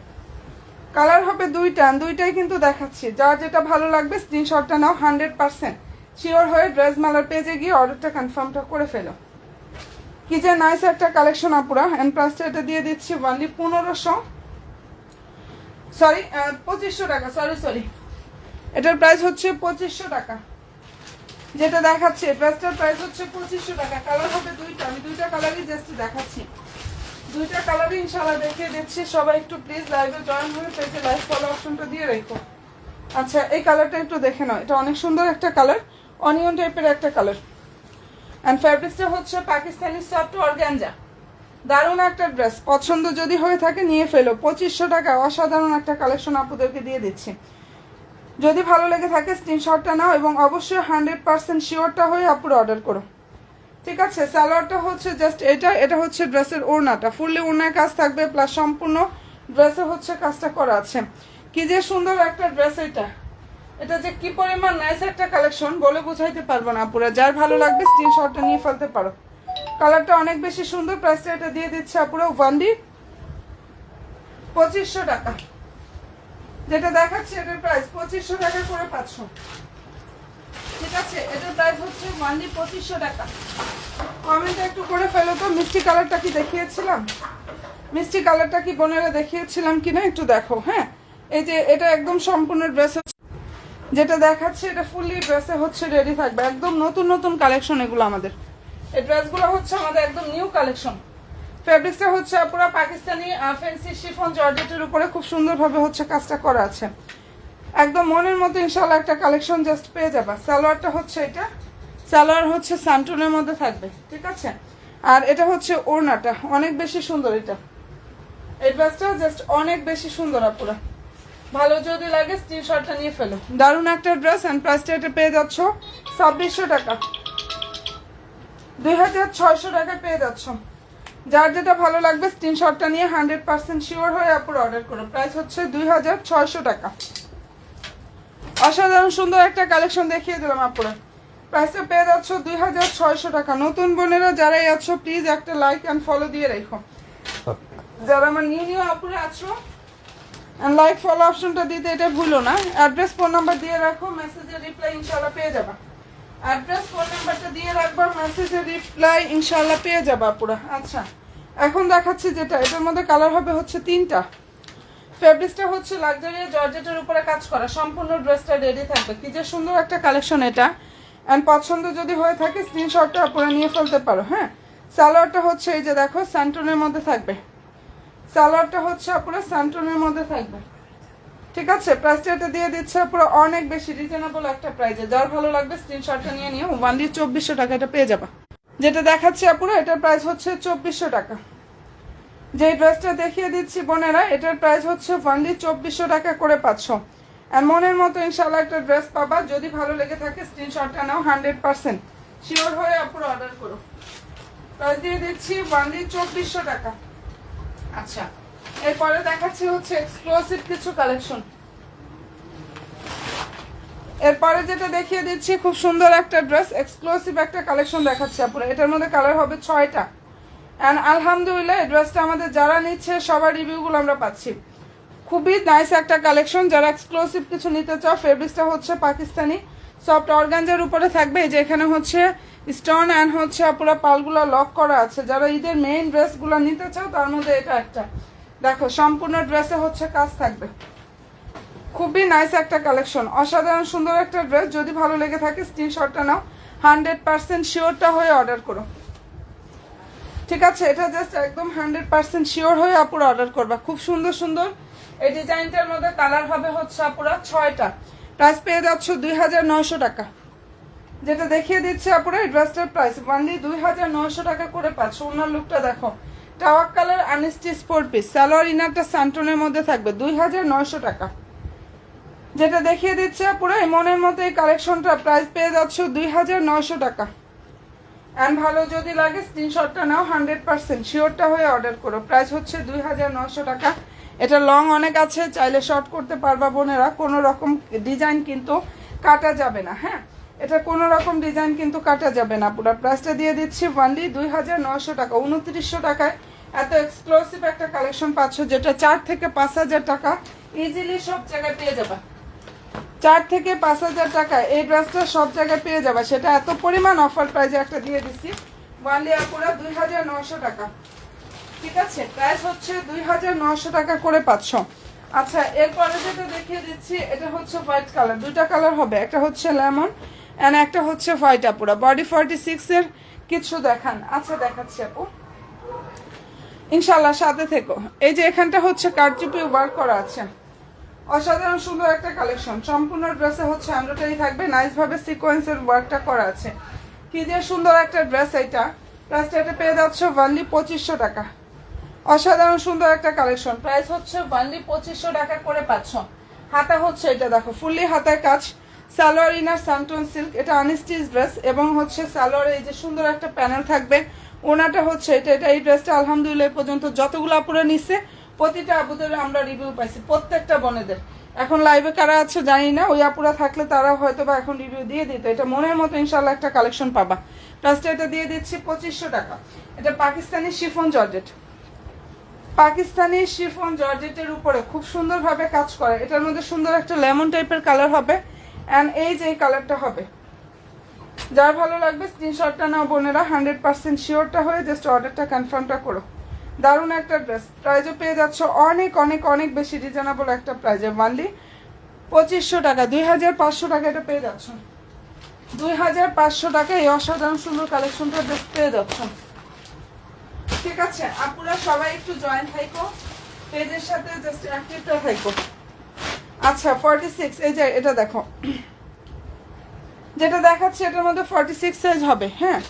কালার হবে দুইটাই কিন্তু দেখাচ্ছি। যার যেটা ভালো লাগবে স্ক্রিনশটটা নাও, 100% শিওর হয়ে ড্রেস মালার পেজে গিয়ে অর্ডারটা কনফার্মটা করে ফেলো। কি যে নাইস একটা কালেকশন আপুরা। এন্ড প্রাইসটা এটা দিয়ে দিচ্ছি অনলি 2500 টাকা। সরি, এটার প্রাইস হচ্ছে 2500 টাকা। যেটা দেখাচ্ছি ড্রেসটার প্রাইস হচ্ছে 2500 টাকা। কালার হবে দুইটা, আমি দুইটা কালারই জাস্ট দেখাচ্ছি। দুইটা কালারই ইনশাআল্লাহ দেখিয়ে দিচ্ছি। সবাই একটু প্লিজ লাইভে জয়েন হয়ে পেজে লাইভ ফলো অপশনটা দিয়ে রেখো। আচ্ছা, এই কালারটা একটু দেখে নাও, এটা অনেক সুন্দর একটা কালার, অনিয়ন টাইপের একটা কালার। অ্যান্ড ফ্যাব্রিক্সটা হচ্ছে পাকিস্তানি সফট অর্গানজা। দারুণ একটা ড্রেস, পছন্দ যদি হয়ে থাকে নিয়ে ফেলো। 2500 টাকা অসাধারণ একটা কালেকশন আপুদেরকে দিয়ে দিচ্ছি। যদি ভালো লেগে থাকে স্ক্রিনশটটা নাও এবং অবশ্যই 100% শিওরটা হয়ে আপুর অর্ডার করো। ঠিক আছে, সালোয়ারটা হচ্ছে জাস্ট এটা হচ্ছে ড্রেসের ওড়নাটা, ফুললি ওড়নায় কাজ থাকবে, প্লাস সম্পূর্ণ ড্রেসে হচ্ছে কাজটা করা আছে। কি যে সুন্দর একটা ড্রেস এটা যে কি পরিমাণ নাইস একটা কালেকশন বলে বোঝাইতে পারবো না আপুরা। যার ভালো লাগবে স্ক্রিনশটটা নিয়ে ফেলতে পারো। কালারটা অনেক বেশি সুন্দর। প্রাইসটা এটা দিয়ে দিচ্ছে আপুরা ওয়ানলি 2500 টাকা। যেটা দেখাচ্ছে এটার প্রাইস 2500 টাকা করে পাচ্ছ। ঠিক আছে, এটার প্রাইস হচ্ছে ওয়ানলি 2500 টাকা। কমেন্ট একটু করে ফেলো তো, মিষ্টি কালারটা কি দেখিয়েছিলাম, মিষ্টি কালারটা কি বোনেরা দেখিয়েছিলাম কিনা একটু দেখো। হ্যাঁ, এই যে এটা একদম সম্পূর্ণ ড্রেস, যেটা দেখাচ্ছে এটা ফুললি ড্রেসে হচ্ছে রেডি থাকবে। একদম নতুন নতুন কালেকশন এগুলো আমাদের। এই ড্রেসগুলো হচ্ছে আমাদের একদম নিউ কালেকশন। ফেব্রিক্সটা হচ্ছে পুরো পাকিস্তানি ফ্যান্সি শিফন জর্জেটের উপরে খুব সুন্দরভাবে হচ্ছে কাজটা করা আছে। একদম মনের মতো ইনশাআল্লাহ একটা কালেকশন জাস্ট পেয়ে যাবা। সালোয়ারটা হচ্ছে এটা, সালোয়ার হচ্ছে সান্টুনের মধ্যে থাকবে। ঠিক আছে, আর এটা হচ্ছে ওড়নাটা অনেক বেশি সুন্দর। এই ড্রেসটা জাস্ট অনেক বেশি সুন্দর আপুরা। ভালো যদি লাগে স্ক্রিনশটটা নিয়ে ফেলো। দারুণ একটা ড্রেস। অ্যান্ড প্রাইসটা এটা পেয়ে যাচ্ছ 2600 টাকা, 2600 টাকা পেয়ে যাচ্ছ। যার যেটা ভালো লাগবে স্ক্রিনশটটা নিয়ে 100% শিওর হয়ে আপুর অর্ডার করো। প্রাইস হচ্ছে 2600 টাকা। অসাধারণ সুন্দর একটা কালেকশন দেখিয়ে দিলাম আপুরা। প্রাইসটা পেয়ে যাচ্ছ 2600 টাকা। নতুন বোনেরা যারাই আছো প্লিজ একটা লাইক অ্যান্ড ফলো দিয়ে রেখো। যারা আমার নিউ আপুরা আছো লাইক ফলো অপশনটা দিতে এটা ভুলো না। অ্যাড্রেস ফোন নাম্বার দিয়ে রাখো, মেসেজের রিপ্লাই ইনশাআল্লাহ পেয়ে যাবা। অ্যাড্রেস ফোন নাম্বারটা দিয়ে রাখবা, মেসেজের রিপ্লাই ইনশাআল্লাহ পেয়ে যাবা পুরো। আচ্ছা, এখন দেখাচ্ছি যেটা, এটার মধ্যে কালার হবে হচ্ছে 3টা। ফেব্রিক্সটা হচ্ছে লাক্সারিয়াস জর্জেটের উপরে কাজ করা, সম্পূর্ণ ড্রেসটা রেডি থাকবে। কি যে সুন্দর একটা কালেকশন এটা। অ্যান্ড পছন্দ যদি হয়ে থাকে স্ক্রিনশটটা পুরো নিয়ে ফেলতে পারো। হ্যাঁ, সালোয়ারটা হচ্ছে এই যে দেখো স্যান্টনের মধ্যে থাকবে। সালোয়ারটা হচ্ছে পুরো স্যান্টনের মধ্যে থাকবে। ঠিক আছে, প্রাইসটা এটা দিয়ে দিচ্ছে পুরো অনেক বেশি রিজনেবল একটা প্রাইসে। যার ভালো লাগবে স্ক্রিনশটটা নিয়ে নিও। ওয়ানলি 2400 টাকা এটা পেয়ে যাবা। যেটা দেখাচ্ছি আপুরা এটার প্রাইস হচ্ছে 2400 টাকা। যে ড্রেসটা দেখিয়ে দিচ্ছি বোনেরা এটার প্রাইস হচ্ছে ওয়ানলি 2400 টাকা করে পাচ্ছ। আর মনের মতো ইনশাআল্লাহ একটা ড্রেস পাবা। যদি ভালো লেগে থাকে স্ক্রিনশটটা নাও, 100% শিওর হয়ে আপুরা অর্ডার করো। প্রাইস দিয়ে দিচ্ছি ওয়ানলি 2400 টাকা। আচ্ছা, এরপরে দেখাচ্ছি হচ্ছে এক্সক্লুসিভ কিছু কালেকশন। এরপরে যেটা দেখিয়ে দিচ্ছি খুব সুন্দর একটা ড্রেস, এক্সক্লুসিভ একটা কালেকশন দেখাচ্ছি আপুরা। এটার মধ্যে কালার হবে 6টা। অ্যান্ড আলহামদুলিল্লাহ এই ড্রেসটা আমাদের যারা নিচ্ছে সবার রিভিউগুলো আমরা পাচ্ছি। খুবই নাইস একটা কালেকশন। যারা এক্সক্লুসিভ কিছু নিতে চাও, ফেব্রিক্সটা হচ্ছে পাকিস্তানি সফট অর্গানজার উপরে থাকবে। এই যে এখানে হচ্ছে স্টোন অ্যান্ড হচ্ছে পুরো পালগুলো লক করা আছে। যারা ঈদের মেইন ড্রেসগুলো নিতে চাও তার মধ্যে এটা একটা। দেখো সম্পূর্ণ ড্রেসে হচ্ছে কাজ থাকবে। খুবই নাইস একটা কালেকশন, অসাধারণ সুন্দর একটা ড্রেস। যদি ভালো লেগে থাকে স্ক্রিনশটটা নাও, 100% শিওরটা হয়ে অর্ডার করো। ঠিক আছে, এটা জাস্ট একদম 100% শিওর হয়ে আপুরা অর্ডার করবা। খুব সুন্দর সুন্দর এই ডিজাইনটার মধ্যে কালার হবে হচ্ছে আপুরা 6টা। প্রাইস পেয়ে যাচ্ছ 2900 টাকা। যেটা দেখিয়ে দিচ্ছে আপুরা এই ড্রেসটার প্রাইস ওনলি 2900 টাকা করে পাচ্ছ। ওনার লুকটা দেখো, টাওয়াক কালার আনস্টিচ 4 পিস, সালোয়ার ইনারটা সান্টনের মধ্যে থাকবে। 2900 টাকা। যেটা দেখিয়ে দিচ্ছে পুরো এই মনের মতো এই কালেকশনটা প্রাইস পেয়ে যাচ্ছ 2900 টাকা। অ্যান্ড ভালো যদি লাগে স্ক্রিনশটটা নাও, 100% শিওরটা হয়ে অর্ডার করো। প্রাইস হচ্ছে 2900 টাকা। এটা লং অনেক আছে, চাইলে শর্ট করতে পারবা বোনেরা, কোনো রকম ডিজাইন কিন্তু কাটা যাবে না। হ্যাঁ, এটা কোনো রকম ডিজাইন কিন্তু কাটা যাবে না। পুরো প্রাইসটা দিয়ে দিচ্ছি অনলি 2900 টাকা। 2900 টাকায় এত এক্সক্লুসিভ একটা কালেকশন পাচ্ছ, যেটা 4 থেকে 5000 টাকা ইজিলি সব জায়গায় পেয়ে যাবে। 4 থেকে 5000 টাকা এই ড্রেসটা সব জায়গায় পেয়ে যাবে, সেটা এত পরিমাণ অফার প্রাইজে একটা দিয়ে দিচ্ছি ওয়ানলি পুরো 2900 টাকা। ঠিক আছে, প্রাইস হচ্ছে 2900 টাকা করে পাচ্ছ। আচ্ছা, এরপরে যেটা দেখিয়ে দিচ্ছি এটা হচ্ছে হোয়াইট কালার, দুইটা কালার হবে, একটা হচ্ছে লেমন এন্ড একটা হচ্ছে হোয়াইট। আপুরা বডি 46 এর কিছু দেখান। আচ্ছা দেখাচ্ছি আপু, ইনশাল্লাহ সাথে থেকো। এই যে এখানটা হচ্ছে কারচুপি ওয়ার্ক করা আছে, অসাধারণ সুন্দর একটা কালেকশন। সম্পূর্ণ ড্রেসে হচ্ছে এমব্রয়ডারি থাকবে, নাইস ভাবে সিকোয়েন্সের ওয়ার্কটা করা আছে। কি যে সুন্দর একটা ড্রেস এটা। প্রাইসটা এটা পেয়ে যাচ্ছ অনলি 2500 টাকা। অসাধারণ সুন্দর একটা কালেকশন, প্রাইস হচ্ছে অনলি 2500 টাকা করে পাচ্ছ। হাতা হচ্ছে এটা দেখো, ফুললি হাতায় কাজ, সালোয়ার ইনার সানটন সিল্ক, এটা আনস্টিচ ড্রেস এবং হচ্ছে সালোয়ার এই যে সুন্দর একটা প্যানেল থাকবে। ওনাটা হচ্ছে এটা এই ড্রেসটা আলহামদুলিল্লাহ পর্যন্ত যতগুলো আপুরা নিচ্ছে প্রতিটা আপুদের আমরা রিভিউ পাইছি, প্রত্যেকটা বোনেদের। এখন লাইভে কারা আছে জানি না, ওই আপুরা থাকলে তারা হয়তো বা এখন রিভিউ দিয়ে দিত। এটা মনের মতো ইনশাল্লাহ একটা কালেকশন পাবা। প্রাইসটা এটা দিয়ে দিচ্ছি 2500 টাকা। এটা Pakistani chiffon georgette, Pakistani chiffon জর্জেটের উপরে খুব সুন্দরভাবে কাজ করে। এটার মধ্যে সুন্দর একটা লেমন টাইপের কালার হবে অ্যান্ড এই যে এই কালারটা হবে। যার ভালো লাগবে স্ক্রিনশটটা নাও বোনেরা, 100% শিওরটা হয়ে জাস্ট অর্ডারটা কনফার্মটা করো। দারুণ একটা ড্রেস, প্রাইজও পেয়ে যাচ্ছ অনেক অনেক অনেক বেশি রিজনেবল একটা প্রাইজে, মানলি 2500 টাকা, 2500 টাকা এটা পেয়ে যাচ্ছ। 2500 টাকা এই অসাধারণ সুন্দর কালেকশনটা ড্রেস পেয়ে যাচ্ছ। ঠিক আছে আপুরা, সবাই একটু জয়েন থাইকো পেজের সাথে, জাস্ট অ্যাক্টিভটা থাইকো। আচ্ছা 46, এই যে এটা দেখো যেটা দেখাচ্ছে এটার মধ্যে 46 সাইজ হবে। হ্যাঁ,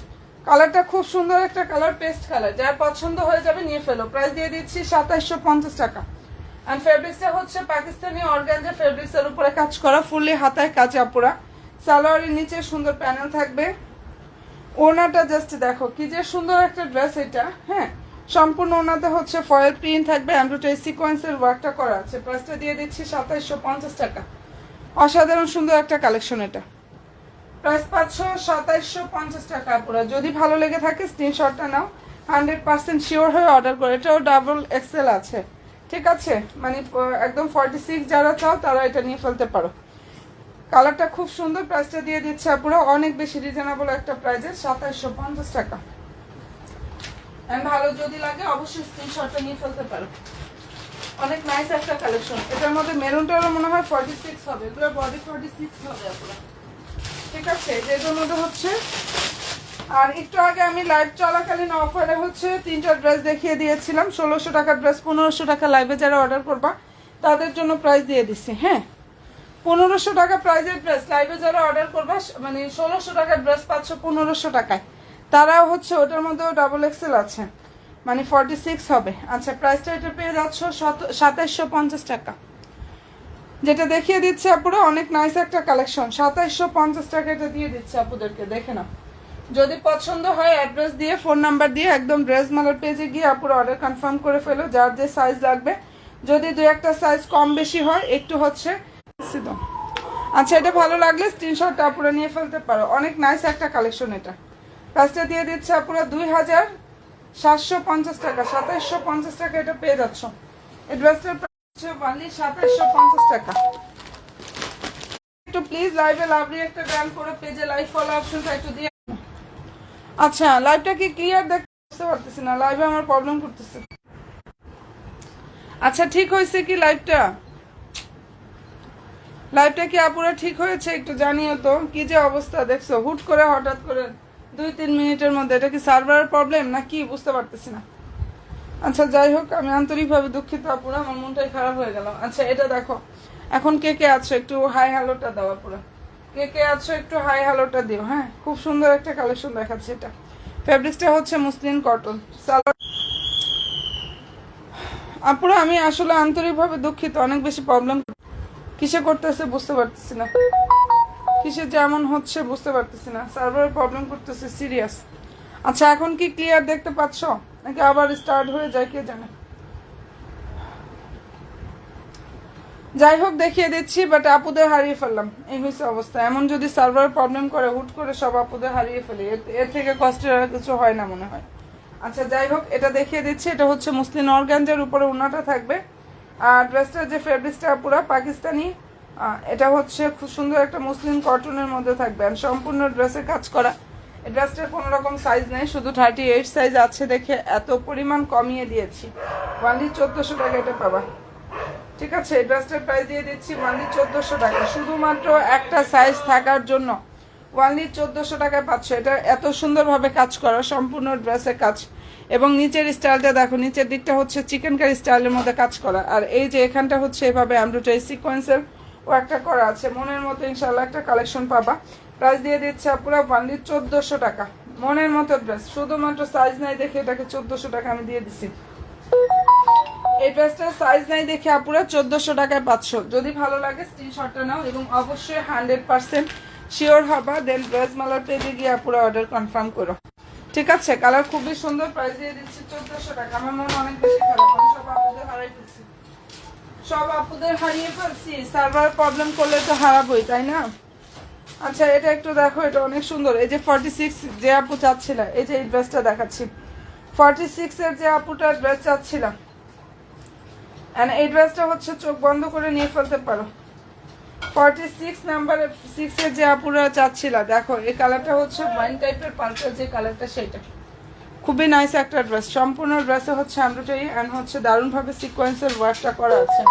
কালারটা খুব সুন্দর একটা কালার, পেস্ট কালার, যার পছন্দ হয়ে যাবে নিয়ে ফেলো। প্রাইস দিয়ে দিচ্ছি 2750 টাকা। অ্যান্ড ফেব্রিক্সটা হচ্ছে পাকিস্তানি অর্গানজা ফেব্রিক্সের উপরে কাজ করা, ফুললি হাতায় কাজ আপুরা। সালোয়ারের নিচে সুন্দর প্যানেল থাকবে। ওনাটা জাস্ট দেখো কি যে সুন্দর একটা ড্রেস এটা। হ্যাঁ, সম্পূর্ণ ওনাতে হচ্ছে ফয়েল প্রিন্ট থাকবে, এমব্রয়ডারি সিকোয়েন্সের ওয়ার্কটা করা আছে। প্রাইসটা দিয়ে দিচ্ছি 2750 টাকা। অসাধারণ সুন্দর একটা কালেকশন এটা। প্রাইস পাচ্ছ 2750 টাকা পুরো। যদি ভালো লেগে থাকে স্ক্রিনশটটা নাও, 100% শিওর হয়ে অর্ডার করো। এটাও ডাবল এক্সেল আছে, ঠিক আছে, মানে একদম 46 যারা চাও তারা এটা নিয়ে ফেলতে পারো। কালারটা খুব সুন্দর, প্রাইসটা দিয়ে দিচ্ছে পুরো অনেক বেশি রিজনেবল একটা প্রাইসে, 2750 টাকা। ভালো যদি লাগে অবশ্যই স্ক্রিনশটটা নিয়ে ফেলতে পারো। অনেক নাইস একটা কালেকশন। এটার মধ্যে মেরুনটারও মনে হয় 46 হবে, এগুলো বডি 46 হবে আপনারা, ঠিক আছে, যেটার মধ্যে হচ্ছে। আর একটু আগে আমি লাইভ চলাকালীন অফারে হচ্ছে 3টা ড্রেস দেখিয়ে দিয়েছিলাম, 1600 টাকার ড্রেস 1500 টাকা। লাইভে যারা অর্ডার করবা তাদের জন্য প্রাইস দিয়ে দিচ্ছি। হ্যাঁ, 1500 টাকা প্রাইজের ড্রেস লাইভে যারা অর্ডার করবা, মানে 1600 টাকার ড্রেস পাচ্ছ 1500 টাকায়। তারাও হচ্ছে ওটার মধ্যেও ডাবল এক্সেল আছে, মানে 46 হবে। আচ্ছা, প্রাইসটা এটা পেয়ে যাচ্ছ 2750 টাকা। যেটা দেখিয়ে দিচ্ছে আপুরা অনেক নাইস একটা কালেকশন, 2750 টাকা এটা দিয়ে দিচ্ছে আপুদেরকে, দেখে নাও। যদি পছন্দ হয় অ্যাড্রেস দিয়ে ফোন নাম্বার দিয়ে একদম ড্রেস মালার পেজে গিয়ে আপুরা অর্ডার কনফার্ম করে ফেলো, যার যে সাইজ লাগবে। যদি দু একটা সাইজ কম বেশি হয় একটু হচ্ছে। আচ্ছা, এটা ভালো লাগলে স্ক্রিনশটটা আপুরা নিয়ে ফেলতে পারো। অনেক নাইস একটা কালেকশন এটা। প্রাইসটা দিয়ে দিচ্ছে আপুরা 2750 টাকা। 2750 টাকা এটা পেয়ে যাচ্ছ। এই ড্রেসটার প্রাইস হচ্ছে অনলি 2750 টাকা। একটু প্লিজ লাইভে লাভলি একটা গান করে পেজে লাইভ ফলো অপশনটা একটু দিয়ে। আচ্ছা, লাইভটা কি ক্লিয়ার দেখতে পারতেছি না, লাইভে আমার প্রবলেম করতেছে। আচ্ছা, ঠিক হয়েছে কি লাইভটা? লাইভটা কি আপুরা ঠিক হয়েছে একটু জানিও তো। কি যে অবস্থা দেখছো, হুট করে হঠাৎ করে 2-3 মিনিটের মধ্যে, এটা কি সার্ভারের প্রবলেম না কি বুঝতে পারতেছি না। আচ্ছা, যাই হোক, আমি আন্তরিকভাবে দুঃখিত আপুরা, আমার মনটাই খারাপ হয়ে গেল। আচ্ছা, এটা দেখো এখন কে কে আছো একটু হাই হ্যালোটা দাও আপুরা। কে কে আছো একটু হাই হ্যালোটা দিও। হ্যাঁ, খুব সুন্দর একটা কালেকশন দেখাচ্ছে এটা। ফেব্রিক্সটা হচ্ছে মুসলিন কটন। আপুরা আমি আসলে আন্তরিকভাবে দুঃখিত, অনেক বেশি প্রবলেম কিসে করতেছে বুঝতে পারতেছি না, কিসে যেমন হচ্ছে বুঝতে পারতেছি না, সার্ভারের প্রবলেম করতেছে সিরিয়াস। আচ্ছা, এখন কি ক্লিয়ার দেখতে পাচ্ছ নাকি আবার স্টার্ট হয়ে যায় কে জানে। যাই হোক দেখিয়ে দিচ্ছি, বাট আপুদের হারিয়ে ফেললাম, এই হয়েছে অবস্থা। এমন যদি সার্ভার প্রবলেম করে হুট করে সব আপুদের হারিয়ে ফেলি, এর থেকে কষ্টের আর কিছু হয় না মনে হয়। আচ্ছা যাই হোক, এটা দেখিয়ে দিচ্ছি। এটা হচ্ছে মুসলিম অর্গানজার উপরে ওড়নাটা থাকবে। আর ড্রেসটার যে ফেব্রিক্সটা পুরো পাকিস্তানি, এটা হচ্ছে খুব সুন্দর একটা মুসলিম কটনের মধ্যে থাকবে। আর সম্পূর্ণ ড্রেসে কাজ করা। এই ড্রেসটার কোনো রকম সাইজ নেই, শুধু 38 সাইজ আছে দেখে এত পরিমাণ কমিয়ে দিয়েছি। ওয়ানলি 1400 টাকা এটা পাবা। ঠিক আছে, এই ড্রেসটার প্রাইস দিয়ে দিচ্ছি ওয়ানলি 1400 টাকা, শুধুমাত্র একটা সাইজ থাকার জন্য ওয়ানলি 1400 টাকায় পাচ্ছ। এটা এত সুন্দরভাবে কাজ করা, সম্পূর্ণ ড্রেসের কাজ। এবং নিচের স্টাইলটা দেখো, নিচের দিকটা হচ্ছে চিকেন কারি স্টাইলের মধ্যে কাজ করা। আর এই যে এখানটা হচ্ছে এভাবে এমব্রয়ডারি সিকোয়েন্সের ও একটা করা আছে। মনের মতো ইনশাল্লাহ একটা কালেকশন পাবা। প্রাইস দিয়ে দিচ্ছে পুরো ওয়ানলি 1400 টাকা। মনের মতো ড্রেস, শুধুমাত্র সাইজ নাই দেখে এটাকে 1400 টাকা আমি দিয়ে দিছি। এই ড্রেসটার সাইজ নাই দেখে আপুরা 1400 টাকায় পাচ্ছ। যদি ভালো লাগে স্ক্রিনশটটা নাও এবং অবশ্যই 100% শিওর হবা, দেন ড্রেস মালার পেজে গিয়ে আপুরা অর্ডার কনফার্ম করো। ঠিক আছে, কালার খুবই সুন্দর। প্রাইস দিয়ে দিচ্ছি 1400 টাকা। আমার মনে অনেক বেশি খারাপ, আমি সব আপুদের হারিয়ে ফেলছি, সব আপুদের হারিয়ে ফেলছি। সার্ভার প্রবলেম করলে তো হারাবই, তাই না? আচ্ছা এটা একটু দেখো, এটা অনেক সুন্দর। এই যে 46 যে আপু চাচ্ছিল, এই যে এই ড্রেসটা দেখাচ্ছি, 46 এর যে আপুটার ড্রেস চাচ্ছিলাম, এন্ড এই ড্রেসটা হচ্ছে চোখ বন্ধ করে নিয়ে ফেলতে পারো। 46 নাম্বার 6 এর যে আপুরা চাচ্ছিল, দেখো এই কালারটা হচ্ছে ওয়াইন টাইপের পাল্টা যে কালারটা, সেটা খুবই নাইস একটা ড্রেস। সম্পূর্ণ ড্রেসে হচ্ছে এমব্রয়ডারি এন্ড হচ্ছে দারুণভাবে সিকোয়েন্সের ওয়ার্কটা করা আছে।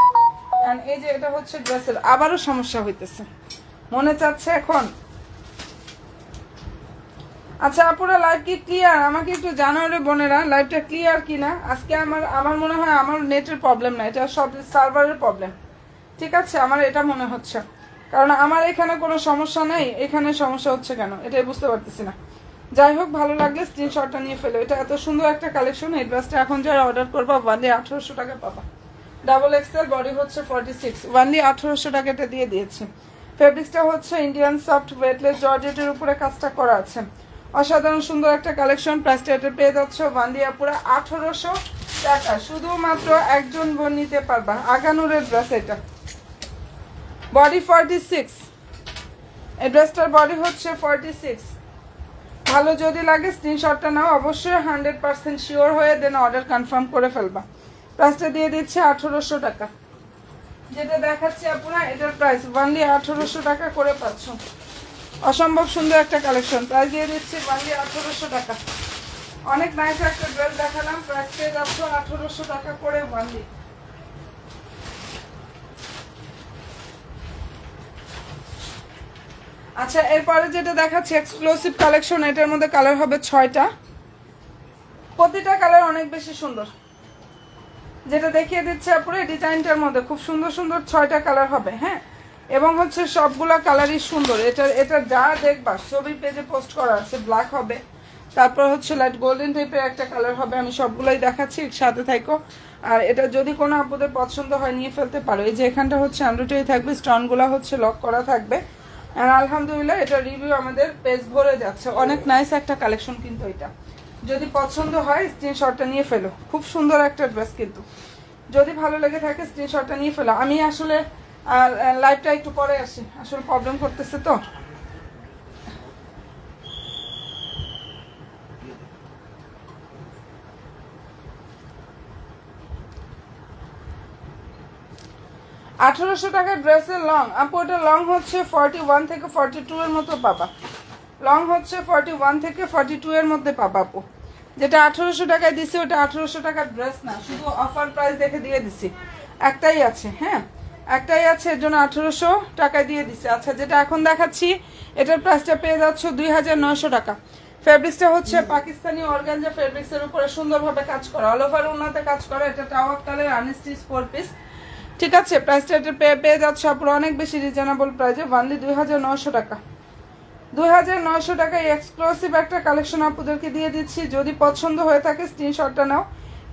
এন্ড এই যে এটা হচ্ছে ড্রেসের আবারও সমস্যা হইতেছে, মনে চাচ্ছে এখন। আচ্ছা আপুরা লাইভ কি ক্লিয়ার? আমাকে একটু জানাও রে বোনেরা, লাইভটা ক্লিয়ার কিনা। আজকে আমার মনে হয় আমার নেটের প্রবলেম না, এটা সব সার্ভারের প্রবলেম। ঠিক আছে, আমার এটা মনে হচ্ছে, কারণ আমার এখানে কোনো সমস্যা নেই, এখানে সমস্যা হচ্ছে কেন এটাই বুঝতে পারতেছি না। যাই হোক, ভালো লাগলে স্ক্রিনশটটা নিয়ে ফেলো। এটা এত সুন্দর একটা কালেকশন। এই ড্রেসটা এখন যারা অর্ডার করবা ওয়ানলি 1800 টাকা পাবা। ডাবল এক্সেল, বডি হচ্ছে 46, ওয়ানলি 1800 টাকা এটা দিয়ে দিয়েছি। ফেব্রিক্সটা হচ্ছে ইন্ডিয়ান সফট ওয়েটলেস জর্জেটের উপরে কাজটা করা আছে। অসাধারণ সুন্দর একটা কালেকশন। প্রাইসটা এটা পেয়ে যাচ্ছে ওয়ানলি পুরো 1800 টাকা। শুধুমাত্র একজন বোন নিতে পারবা। আগানুরের ড্রেস এটা, বডি 46, এই ড্রেসটার বডি হচ্ছে 46। ভালো যদি লাগে স্ক্রিনশটটা নাও, অবশ্যই 100% শিওর হয়ে দেন অর্ডার কনফার্ম করে ফেলবা। প্রাইসটা দিয়ে দিচ্ছে 1800 টাকা। যেটা দেখাচ্ছি আপনারা, এটার প্রাইস ওয়ানলি 1800 টাকা করে পাচ্ছ। অসম্ভব সুন্দর একটা কালেকশন। প্রাইস দিয়ে দিচ্ছি ওয়ানলি 1800 টাকা। অনেক নাইস একটা ড্রেস দেখালাম, প্রাইস পেয়ে যাচ্ছ 1800 টাকা করে ওয়ানলি। আচ্ছা এরপরে যেটা দেখাচ্ছি এক্সক্লুসিভ কালেকশন, এটার মধ্যে কালার হবে 6টা, প্রতিটা কালার অনেক বেশি সুন্দর। যেটা দেখিয়ে দিচ্ছে আপুরে ডিজাইনটার মধ্যে খুব সুন্দর সুন্দর 6টা কালার হবে। হ্যাঁ, এবং হচ্ছে সবগুলা কালারই সুন্দর। এটা যা দেখবা ছবি পেজে পোস্ট করা আছে। ব্ল্যাক হবে, তারপর হচ্ছে লাইট গোল্ডেন টাইপের একটা কালার হবে। আমি সবগুলাই দেখাচ্ছি, সাথে থাকো। আর এটা যদি কোনো আপুদের পছন্দ হয় নিয়ে ফেলতে পারো। এই যে এখানটা হচ্ছে এমব্রয়ডারি থাকবে, স্টোনগুলো হচ্ছে লক করা থাকবে। আর আলহামদুলিল্লাহ এটা রিভিউ আমাদের পেজ ভরে যাচ্ছে। অনেক নাইস একটা কালেকশন কিন্তু এটা। যদি পছন্দ হয় স্ক্রিনশটটা নিয়ে ফেলো। খুব সুন্দর একটা ড্রেস কিন্তু, যদি ভালো লেগে থাকে স্ক্রিনশটটা নিয়ে ফেলো। আমি আসলে লাইভটা একটু পরে আসি, আসলে প্রবলেম করতেছে তো। আঠারোশো টাকার ড্রেসের লং, আপু ওটা লং হচ্ছে 41 থেকে 42 এর মতো পাবা। লং হচ্ছে 41 থেকে 42 এর মধ্যে পাবা আপু। যেটা 1800 টাকায় দিছি ওটা 1800 টাকার ড্রেস না, শুধু অফার প্রাইস দেখে দিয়ে দিছি। একটাই আছে, হ্যাঁ একটাই আছে, এর জন্য 1800 টাকায় দিয়ে দিছি। আচ্ছা যেটা এখন দেখাচ্ছি এটার প্রাইসটা পেয়ে যাচ্ছ 2900 টাকা। ফেব্রিক্সটা হচ্ছে পাকিস্তানি অর্গানজা ফেব্রিক্সের উপরে সুন্দরভাবে কাজ করা, অল ওভার ওনাতে কাজ করা। এটা টাওয়ার কালার আনস্টিচ 4 পিস। ঠিক আছে, প্রাইসটা এটা পেয়ে যাচ্ছে আপনার অনেক বেশি রিজনেবল প্রাইসে, ওয়ানলি 2900 টাকা। 2900 টাকায় এক্সক্লুসিভ একটা কালেকশন আপনাদেরকে দিয়ে দিচ্ছি। যদি পছন্দ হয়ে থাকে স্ক্রিনশটটা নাও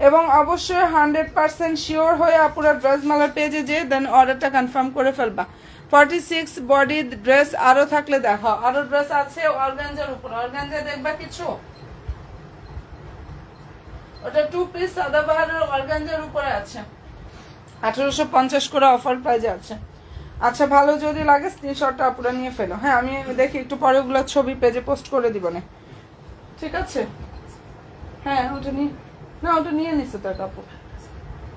এবং অবশ্যই 100% শিওর হয়ে আপনারা ড্রেস মালার পেজে যেয়ে দেন অর্ডারটা কনফার্ম করে ফেলবা। 46 বডি ড্রেস আরও থাকলে দেখো, আরও ড্রেস আছে অর্গানজার উপর। অর্গানজা দেখবা কিছু, ওটা 2 পিস সাদাবাহারের অর্গানজার উপরে আছে। 1850 করে অফার প্রাইজে আছে। আচ্ছা, ভালো যদি লাগে স্ক্রিনশটটা আপুরা নিয়ে ফেলো। হ্যাঁ, আমি দেখি একটু পরে ওগুলো ছবি পেজে পোস্ট করে দিব না, ঠিক আছে? হ্যাঁ, ওটা নিয়ে না, ওটা নিয়ে নিচ্ছে তার কাপড়।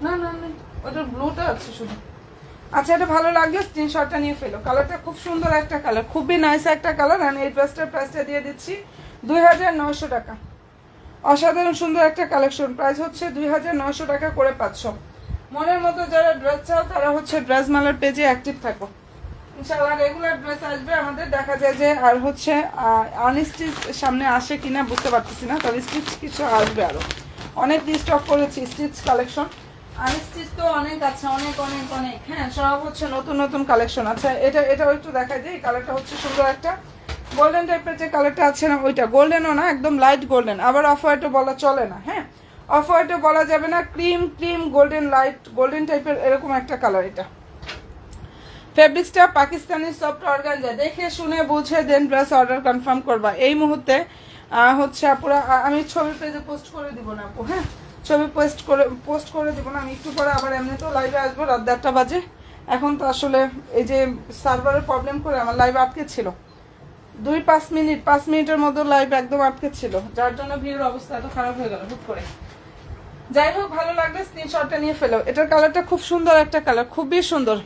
না না না, ওটা ব্লুটা আছে শুধু। আচ্ছা, এটা ভালো লাগলে স্ক্রিনশটটা নিয়ে ফেলো। কালারটা খুব সুন্দর একটা কালার, খুবই নাইস একটা কালার। আমি এই ড্রেসটার প্রাইসটা দিয়ে দিচ্ছি 2900 টাকা। অসাধারণ সুন্দর একটা কালেকশন, প্রাইস হচ্ছে 2900 টাকা করে পাচ্ছ। মনের মতো যারা ড্রেস চাও তারা হচ্ছে ড্রেস মালার পেজে অ্যাক্টিভ থাকো। ইনশাআল্লাহ রেগুলার ড্রেস আসবে আমাদের। দেখা যায় যে আর হচ্ছে আনস্টিচ সামনে আসে কিনা বুঝতে পারতেছি না, তবে স্টিচ কিছু আসবে, আরও অনেক স্টক করেছি স্টিচ কালেকশন। আনস্টিচ তো অনেক আছে, অনেক অনেক অনেক। হ্যাঁ, সব হচ্ছে নতুন নতুন কালেকশন। আচ্ছা, এটাও একটু দেখা যায়। এই কালারটা হচ্ছে সুন্দর একটা গোল্ডেন টাইপের যে কালারটা আছে না, ওইটা গোল্ডেনও না, একদম লাইট গোল্ডেন। আবার অফ হোয়াইটও বলা চলে না। হ্যাঁ, অফ হোয়াইটও বলা যাবে না, cream cream golden, light golden টাইপের এরকম একটা কালার। এটা ফেব্রিক্সটা পাকিস্তানি সফট অর্গানজা। দেখে শুনে বুঝে দেন ড্রেস অর্ডার কনফার্ম করবা। এই মুহূর্তে হচ্ছে আপুরা, আমি ছবি পেজে পোস্ট করে দিব না আপু। হ্যাঁ, ছবি পোস্ট করে দিব না। আমি একটু পরে আবার এমনিতেও লাইভে আসবো, রাত 1:30 বাজে। এখন তো আসলে এই যে সার্ভারের প্রবলেম করে আমার লাইভ আটকে ছিল 5 মিনিটের মধ্যে লাইভ একদম আটকে ছিল, যার জন্য ভিড়ের অবস্থা এত খারাপ হয়ে গেল হুট করে। যাই হোক, ভালো লাগলে স্ক্রিনশটটা নিয়ে ফেলো। এটার কালারটা খুব সুন্দর একটা কালার, খুবই সুন্দর।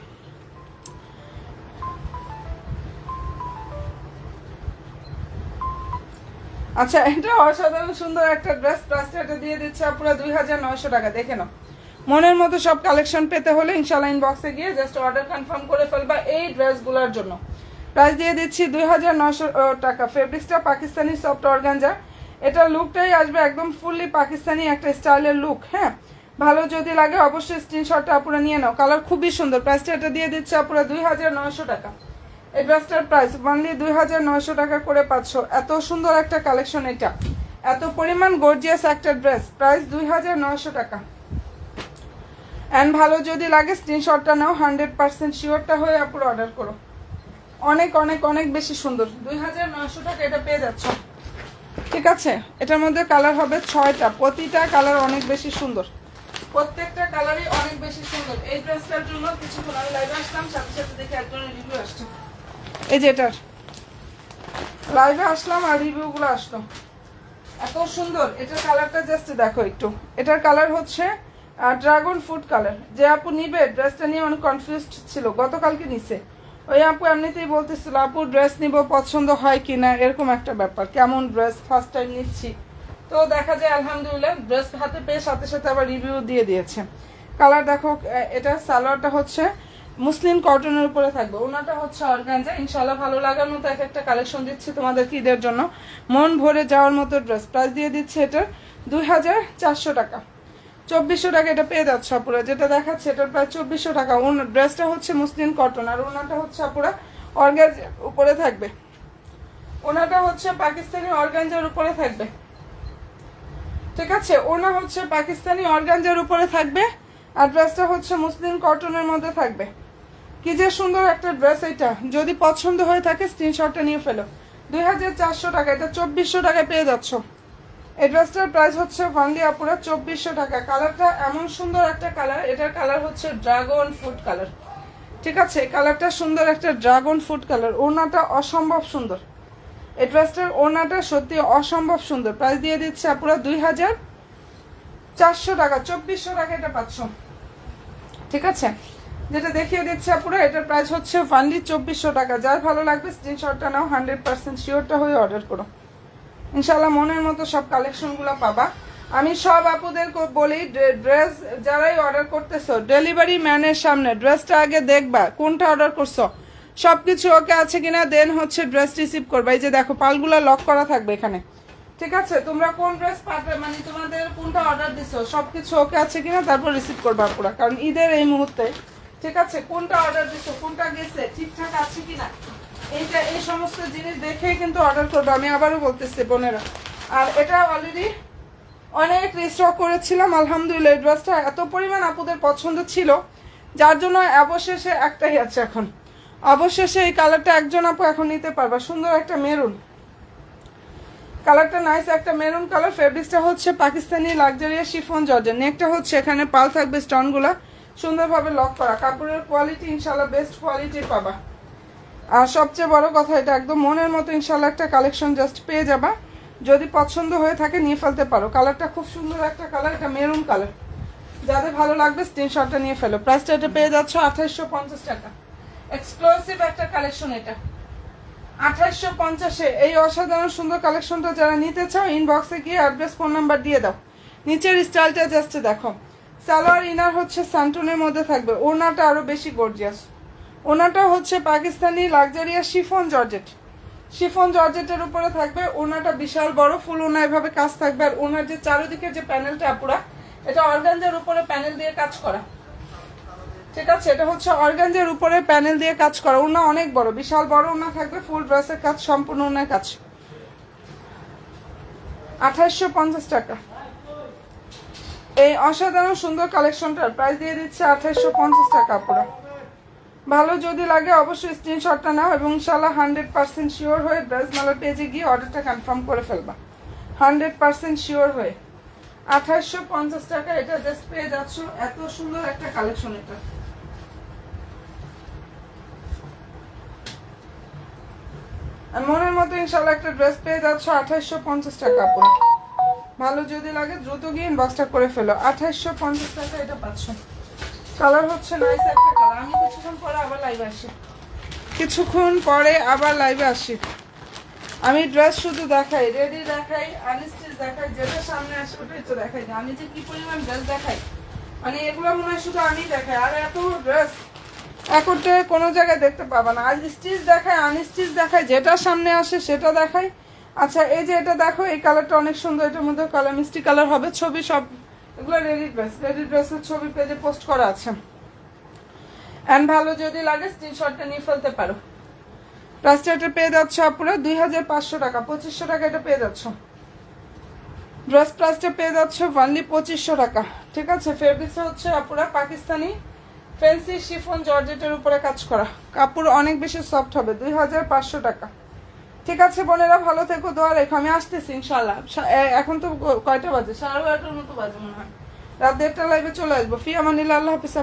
আচ্ছা, এটা অসাধারণ সুন্দর একটা ড্রেস। প্রাইসটা এটা দিয়ে দিচ্ছে পুরো 2900 টাকা। দেখে নাও। মনের মতো সব কালেকশন পেতে হলে ইনশাআল্লাহ ইনবক্সে গিয়ে জাস্ট অর্ডার কনফার্ম করে ফেলবা এই ড্রেসগুলোর জন্য। প্রাইস দিয়ে দিচ্ছি 2900 টাকা। ফেব্রিক্সটা পাকিস্তানি সফট অর্গানজা। এটা লুকটাই আসবে একদম ফুললি পাকিস্তানি একটা স্টাইলের লুক। হ্যাঁ, ভালো যদি লাগে অবশ্যই স্ক্রিনশটটা আপুরা নিয়ে নাও। কালার খুবই সুন্দর। প্রাইসটা এটা দিয়ে দিচ্ছে আপুরা 2900 টাকা। এই ড্রেসটার প্রাইস অনলি 2900 টাকা করে পাচ্ছ। এত সুন্দর একটা কালেকশন, এটা এত পরিমাণ গর্জিয়াস একটা ড্রেস, প্রাইস 2900 টাকা। অ্যান্ড ভালো যদি লাগে স্ক্রিনশটটা নাও, 100% শিওরটা হয়ে আপুর অর্ডার করো। অনেক অনেক অনেক বেশি সুন্দর। 2900 টাকা এটা পেয়ে যাচ্ছ, ঠিক আছে? এটার মধ্যে কালার হবে 6টা, প্রতিটা কালার অনেক বেশি সুন্দর, প্রত্যেকটা কালারই অনেক বেশি সুন্দর। এই ড্রেসটার জন্য কিছুক্ষণ আমি লাইভে আসলাম, সাথে সাথে দেখে একজনের রিভিউ আসছে। এই যে এটার লাইভে আসলাম আর রিভিউগুলো আসলো, এত সুন্দর। এটার কালারটা জাস্ট দেখো একটু। এটার কালার হচ্ছে ড্রাগন ফ্রুট কালার। যে আপু নিবে ড্রেসটা নিয়ে অনেক কনফিউজড ছিল, গতকালকে নিছে। ওই আপু এমনিতেই বলতেছিল আপু ড্রেস নিব, পছন্দ হয় কিনা, এরকম একটা ব্যাপার। কেমন ড্রেস, ফার্স্ট টাইম নিচ্ছি। তো দেখা যায় আলহামদুলিল্লাহ ড্রেস হাতে পেয়ে সাথে সাথে আবার রিভিউ দিয়ে দিয়েছে। কালার দেখো। এটা সালোয়ারটা হচ্ছে মুসলিম কটনের উপরে থাকবে, ওনাটা হচ্ছে অর্গানজা। ইনশাল্লাহ ভালো লাগার মতো এক একটা কালেকশন দিচ্ছি তোমাদেরকে ঈদের জন্য, মন ভরে যাওয়ার মতো ড্রেস। প্রাইস দিয়ে দিচ্ছে এটার 2400 টাকা। 2400 টাকা এটা পেয়ে যাচ্ছে আপুরা। যেটা দেখাচ্ছে এটার প্রায় 2400 টাকা। ড্রেসটা হচ্ছে মুসলিম কটন, আর ওনাটা হচ্ছে আপুরা অর্গানজার উপরে থাকবে। ওনাটা হচ্ছে পাকিস্তানি অর্গানজার উপরে থাকবে, ঠিক আছে? ওনা হচ্ছে পাকিস্তানি অর্গানজার উপরে থাকবে, আর ড্রেসটা হচ্ছে মুসলিম কটনের মধ্যে থাকবে। কি যে সুন্দর একটা ড্রেস। এটা যদি পছন্দ হয়ে থাকে স্ক্রিনশটটা নিয়ে ফেলো। 2400 টাকা, এটা 2400 টাকায় পেয়ে যাচ্ছ। এই ড্রেসটার প্রাইস হচ্ছে অনলি আপুরা 2400 টাকা। কালারটা এমন সুন্দর একটা কালার। এটার কালার হচ্ছে ড্রাগন ফ্রুট কালার, ঠিক আছে? কালারটা সুন্দর একটা ড্রাগন ফ্রুট কালার। ওড়নাটা অসম্ভব সুন্দর। এই ড্রেসটার ওড়নাটা সত্যি অসম্ভব সুন্দর। প্রাইস দিয়ে দিচ্ছে আপুরা 2400 টাকা। 2400 টাকা এটা পাচ্ছ, ঠিক আছে? যেটা দেখিয়ে দিচ্ছে আপুরা, এটার প্রাইস হচ্ছে অনলি 2400 টাকা। যার ভালো লাগবে স্ক্রিনশটটা নাও, 100% শিওরটা হয়ে অর্ডার করো। ইনশাল্লাহ মনের মতো সব কালেকশনগুলো পাবা। আমি সব আপুদের বলি, ড্রেস যারাই অর্ডার করতেছো ডেলিভারি ম্যানের সামনে ড্রেসটা আগে দেখবা কোনটা অর্ডার করছো, সবকিছু ওকে আছে কিনা, দেন হচ্ছে ড্রেস রিসিভ করবা। এই যে দেখো পালগুলো লক করা থাকবে এখানে, ঠিক আছে? তোমরা কোন ড্রেস পাবে, মানে তোমাদের কোনটা অর্ডার দিছো সবকিছু ওকে আছে কিনা, তারপর রিসিভ করবা পুরা। কারণ ঈদের এই মুহূর্তে, ঠিক আছে, কোনটা অর্ডার দিছো, কোনটা গেছে, ঠিকঠাক আছে কিনা, এইটা এই সমস্ত জিনিস দেখেই কিন্তু অর্ডার করবো। আমি আবারও বলতেছি বোনেরা। আর এটা অলরেডি অনেক রিস্টক করেছিলাম আলহামদুলিল্লাহ। এই ড্রেসটা এত পরিমাণ আপুদের পছন্দ ছিল, যার জন্য অবশেষে একটাই আছে এখন। অবশেষে এই কালারটা একজন আপু এখন নিতে পারবা। সুন্দর একটা মেরুন কালারটা, নাইস একটা মেরুন কালার। ফেব্রিক্সটা হচ্ছে পাকিস্তানি লাক্সারিয়াস শিফন জর্জেট। নেকটা হচ্ছে এখানে পাল থাকবে স্টোনগুলা, সুন্দরভাবে লক করা। কাপড়ের কোয়ালিটি ইনশাল্লাহ বেস্ট কোয়ালিটির পাবা। আর সবচেয়ে বড় কথা, এটা একদম মনের মতো ইনশাল্লাহ একটা কালেকশন জাস্ট পেয়ে যাবা। যদি পছন্দ হয়ে থাকে নিয়ে ফেলতে পারো। কালারটা খুব সুন্দর একটা কালার, এটা মেরুন কালার। যাদের ভালো লাগবে স্ক্রিনশটটা নিয়ে ফেলো। প্রাইসটা এটা পেয়ে যাচ্ছ 2850 টাকা। এক্সক্লুসিভ একটা কালেকশন এটা, 2850-এ এই অসাধারণ সুন্দর কালেকশনটা যারা নিতে চাও ইনবক্সে গিয়ে অ্যাড্রেস ফোন নাম্বার দিয়ে দাও। নিচের স্টাইলটা জাস্ট দেখো। সালোয়ার ইনার হচ্ছে স্যান্টনের মধ্যে থাকবে, ওনাটা আরো বেশি গর্জিয়াস। ওনাটা হচ্ছে Pakistani luxurious chiffon georgette, chiffon জর্জেটের উপরে থাকবে। ওনাটা বিশাল বড় ফুল ওনা এভাবে কাজ থাকবে। আর ওনার যে চারিদিকের যে প্যানেলটা পুরা, এটা অর্গানজার উপরে প্যানেল দিয়ে কাজ করা, ঠিক আছে? এটা হচ্ছে অর্গানজার উপরে প্যানেল দিয়ে কাজ করা। ওনা অনেক বড়, বিশাল বড় ওনা থাকবে। ফুল ড্রেসের কাজ, সম্পূর্ণ ওনার কাজ। 2850 টাকা। এই অসাধারণ সুন্দর কালেকশনটার প্রাইস দিয়ে দিচ্ছে 2850 টাকা পুরো। ভালো যদি লাগে অবশ্যই স্ক্রিনশটটা নাও এবং ইনশাআল্লাহ 100% শিওর হয়ে ড্রেস মালার পেজে গিয়ে অর্ডারটা কনফার্ম করে ফেলবা। 100% শিওর হয়ে 2850 টাকা এটা জাস্ট পেয়ে যাচ্ছ। এত সুন্দর একটা কালেকশন এটা। মনের মতো ইনশাআল্লাহ একটা ড্রেস পেয়ে যাচ্ছ 2850 টাকা পুরো। ভালো যদি লাগে দ্রুত গিয়ে ইনবক্সটা করে ফেলো। 2850 টাকা এটা পাচ্ছ। কালার হচ্ছে নাইস একটা কালার। আমি কিছুক্ষণ পরে আবার লাইভে আসি, আমি ড্রেস শুধু দেখাই, রেডি দেখাই, আনস্টিচ দেখাই, যেটা সামনে আসে ওটাই তো দেখাই। আমি যে কি পরিমাণ ড্রেস দেখাই, মানে এগুলো মনে হয় শুধু আমি দেখাই। আর এত ড্রেস একটা কোনো জায়গায় দেখতে পাবা না। আজ স্টিচ দেখাই, আনস্টিচ দেখাই, যেটা সামনে আসে সেটা দেখাই। আচ্ছা এই যে এটা দেখো, এই কালারটা অনেক সুন্দর। এটার মধ্যে কালার মিষ্টি কালার হবে। ছবি সব এগুলো রেডি ড্রেসের ছবি পেজে পোস্ট করা আছে। এন্ড ভালো যদি লাগে স্ক্রিনশটটা নিয়ে ফেলতে পারো। প্রাইসটা এটা পেয়ে যাচ্ছ আপুরা 2500 টাকা। 2500 টাকা এটা পেয়ে যাচ্ছ। ড্রেস প্রাইসটা পেয়ে যাচ্ছ অনলি 2500 টাকা, ঠিক আছে? ফেব্রিক্স হচ্ছে আপুরা পাকিস্তানি ফ্যান্সি শিফন জর্জেটের উপরে কাজ করা। কাপড় অনেক বেশি সফট হবে। 2500 টাকা, ঠিক আছে? বোনেরা ভালো থেকো, দোয়া রেখো। আমি আসতেছি ইনশাল্লাহ। এখন তো কয়টা বাজে? 12:30টার মতো বাজে মনে হয়। রাত 1:30 লাইভে চলে আসবো। ফি আমানিল্লাহ, আল্লাহ হাফিজ।